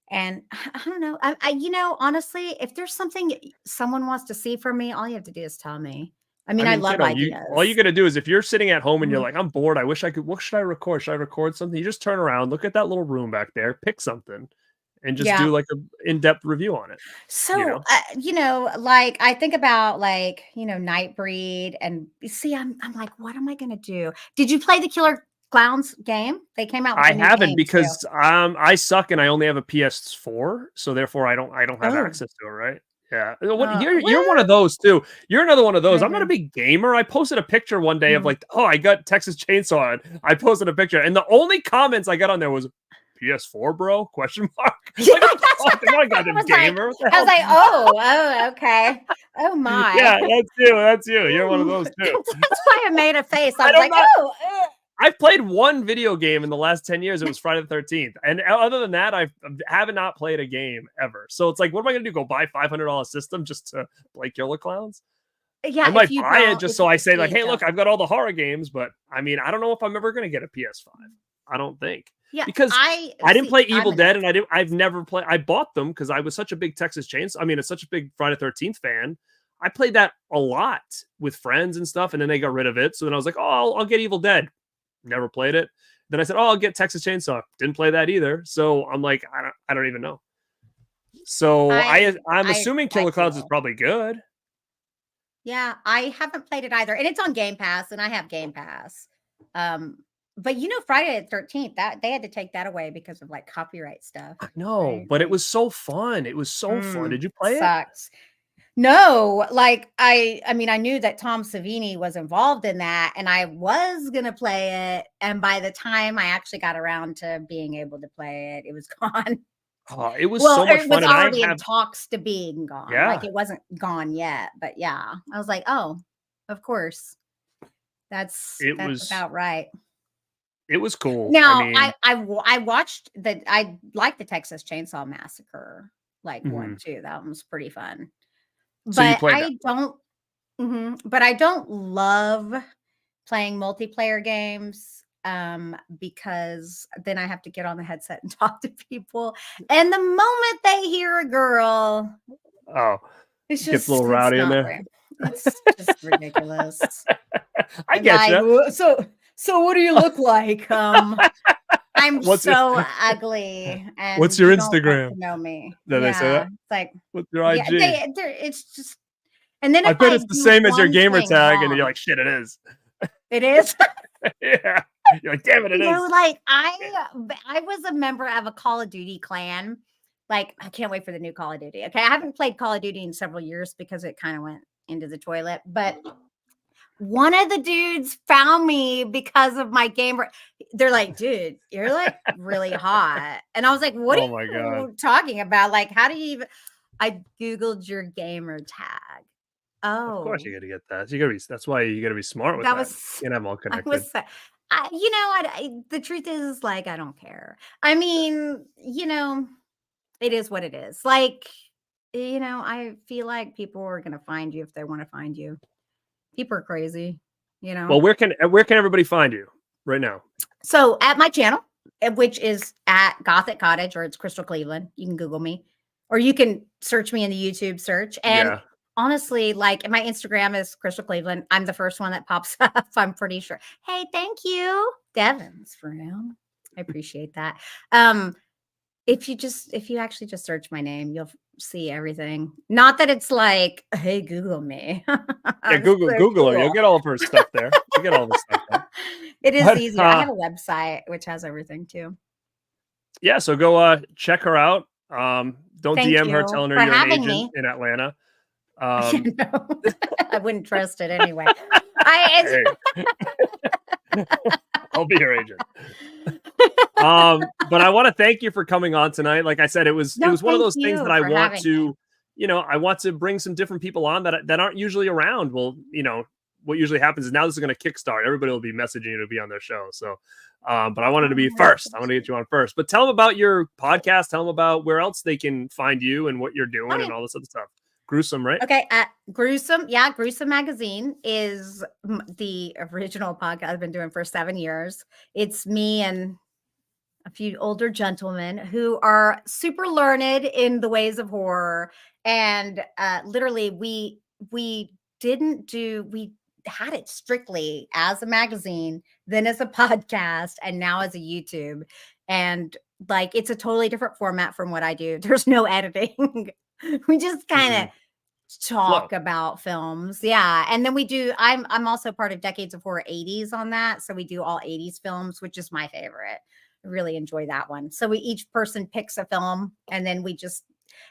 S2: And I don't know. Honestly, if there's something someone wants to see from me, all you have to do is tell me. I mean, I love
S1: kiddo,
S2: ideas.
S1: all you got to do is if you're sitting at home and you're like, I'm bored. I wish I could. What should I record? Should I record something? You just turn around, look at that little room back there, pick something, and just do like an in-depth review on it.
S2: So, like I think about Nightbreed and see, I'm like, what am I going to do? Did you play the Killer Clowns game? They came out with
S1: I
S2: a new
S1: haven't
S2: game,
S1: because
S2: too.
S1: I suck and I only have a PS4, so therefore I don't have access to it, right? Yeah. You're one of those too. You're another one of those. I'm not a big gamer. I posted a picture one day of like, oh, I got Texas Chainsaw. I posted a picture, and the only comments I got on there was PS4, bro? Question mark. Like, I'm not a goddamn gamer.
S2: I was like, oh, okay. Oh my.
S1: Yeah, that's you. You're one of those too.
S2: That's why I made a face. I was like, oh.
S1: I've played one video game in the last 10 years. It was Friday the 13th. And other than that, I haven't not played a game ever. So it's like, what am I going to do? Go buy $500 system just to play Killer Clowns?
S2: Yeah.
S1: I might buy it just so I say like, hey, look, I've got all the horror games. But I mean, I don't know if I'm ever going to get a PS5. I don't think. Yeah. Because I didn't play Evil Dead and I've never played. I bought them because I was such a big Texas Chainsaw. I mean, it's such a big Friday the 13th fan. I played that a lot with friends and stuff. And then they got rid of it. So then I was like, oh, I'll get Evil Dead. Never played it. Then I said, "Oh, I'll get Texas Chainsaw." Didn't play that either. So I'm like, I don't even know. So I'm assuming Killer Clowns is probably good.
S2: Yeah, I haven't played it either, and it's on Game Pass, and I have Game Pass. But Friday the 13th, that they had to take that away because of like copyright stuff.
S1: No, but it was so fun. It was so fun. Did you play it?
S2: No, like I mean, I knew that Tom Savini was involved in that, and I was gonna play it. And by the time I actually got around to being able to play it, it was gone.
S1: Oh, it was so much fun.
S2: It was already in talks to being gone.
S1: Yeah.
S2: Like it wasn't gone yet, but yeah, I was like, oh, of course, that's about right.
S1: It was cool.
S2: Now I watched that. I like the Texas Chainsaw Massacre, like one too. That one was pretty fun.
S1: So
S2: but I don't love playing multiplayer games because then I have to get on the headset and talk to people. And the moment they hear a girl,
S1: it's just a little rowdy in there.
S2: It's just ridiculous.
S1: I get you.
S2: So what do you look like? I'm so ugly. And
S1: what's your Instagram?
S2: To know me.
S1: Did they say that?
S2: It's like,
S1: what's your IG?
S2: It's just, and then
S1: I bet it's the same as your gamer tag, and you're like, shit, it is.
S2: It is.
S1: Yeah. You're like, damn it, it is.
S2: Like I was a member of a Call of Duty clan Like, I can't wait for the new Call of Duty. Okay, I haven't played Call of Duty in several years because it kind of went into the toilet. But one of the dudes found me because of my gamer. They're like, dude, you're like really hot. And I was like, what
S1: Oh
S2: are
S1: my God.
S2: you talking about? Like, how do you even? I Googled your gamer tag.
S1: Of course
S2: Oh,
S1: you got to get that. You got to be. That's why you got to be smart with
S2: that
S1: that.
S2: was,
S1: You can't have them all
S2: I
S1: connected.
S2: was, the truth is, like, I don't care. I mean, it is what it is. Like, I feel like people are going to find you if they want to find you. People are crazy,
S1: Well, where can everybody find you right now?
S2: So at my channel, which is at Gothic Cottage, or it's Crystal Cleveland, you can Google me, or you can search me in the YouTube search. And
S1: Yeah.
S2: honestly, like, my Instagram is Crystal Cleveland. I'm the first one that pops up. I'm pretty sure. Hey, thank you, Devon's for him. I appreciate that. If you actually just search my name, you'll see everything. Not that it's like, hey, Google me.
S1: Yeah, Google
S2: So
S1: her. You'll
S2: cool.
S1: get all of her stuff there. You'll get all the stuff there.
S2: It is
S1: But,
S2: easier. I have a website which has everything too.
S1: yeah, so go check her out. Don't
S2: Thank
S1: DM her
S2: you
S1: telling her
S2: for
S1: you're an
S2: having
S1: agent
S2: me.
S1: in Atlanta.
S2: No, I wouldn't trust it anyway.
S1: Hey. I'll be your agent. But I want to thank you for coming on tonight. Like I said, it was one of those things that I want to, I want to bring some different people on that aren't usually around. Well, what usually happens is now this is going to kickstart. Everybody will be messaging you to be on their show. So, but I wanted to be first. I want to get you on first. But tell them about your podcast. Tell them about where else they can find you and what you're doing and all this other stuff. Gruesome, right?
S2: Okay. Gruesome. Yeah. Gruesome Magazine is the original podcast I've been doing for 7 years. It's me and a few older gentlemen who are super learned in the ways of horror. And literally, we had it strictly as a magazine, then as a podcast, and now as a YouTube. And like, it's a totally different format from what I do. There's no editing. We just kind of talk about films. Yeah. And then I'm also part of Decades of Horror 80s on that. So we do all 80s films, which is my favorite. I really enjoy that one. So each person picks a film, and then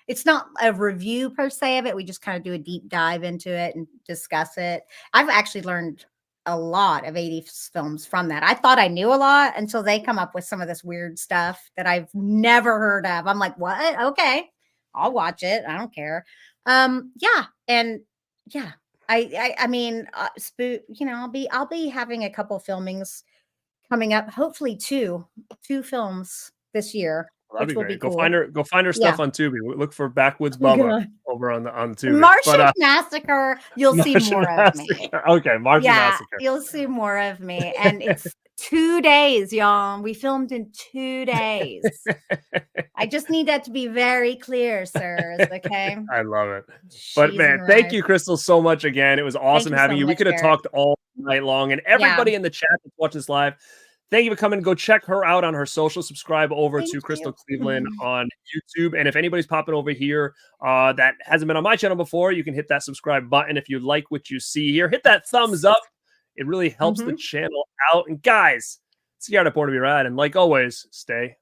S2: it's not a review per se of it. We just kind of do a deep dive into it and discuss it. I've actually learned a lot of 80s films from that. I thought I knew a lot until they come up with some of this weird stuff that I've never heard of. I'm like, what? Okay, I'll watch it. I don't care. Yeah. And yeah, I mean, I'll be having a couple filmings coming up, hopefully two films this year,
S1: That'd
S2: which
S1: be
S2: will
S1: great.
S2: be cool.
S1: Go find her stuff on Tubi. Look for Backwoods Bubba over on Tubi.
S2: Martian Massacre. You'll see more of me.
S1: Okay, Martian Massacre.
S2: You'll see more of me, and it's 2 days, y'all. We filmed in 2 days. I just need that to be very clear, sirs. Okay.
S1: I love it. But man, thank you, Crystal, so much again. It was awesome having you. We could have talked all night long, and everybody in the chat that's watching this live, thank you for coming. Go check her out on her social. Subscribe over to Crystal Cleveland on YouTube. And if anybody's popping over here that hasn't been on my channel before, you can hit that subscribe button. If you like what you see here, hit that thumbs up. It really helps the channel out. And guys, it's Garrett at Born to Be Rad. And like always, stay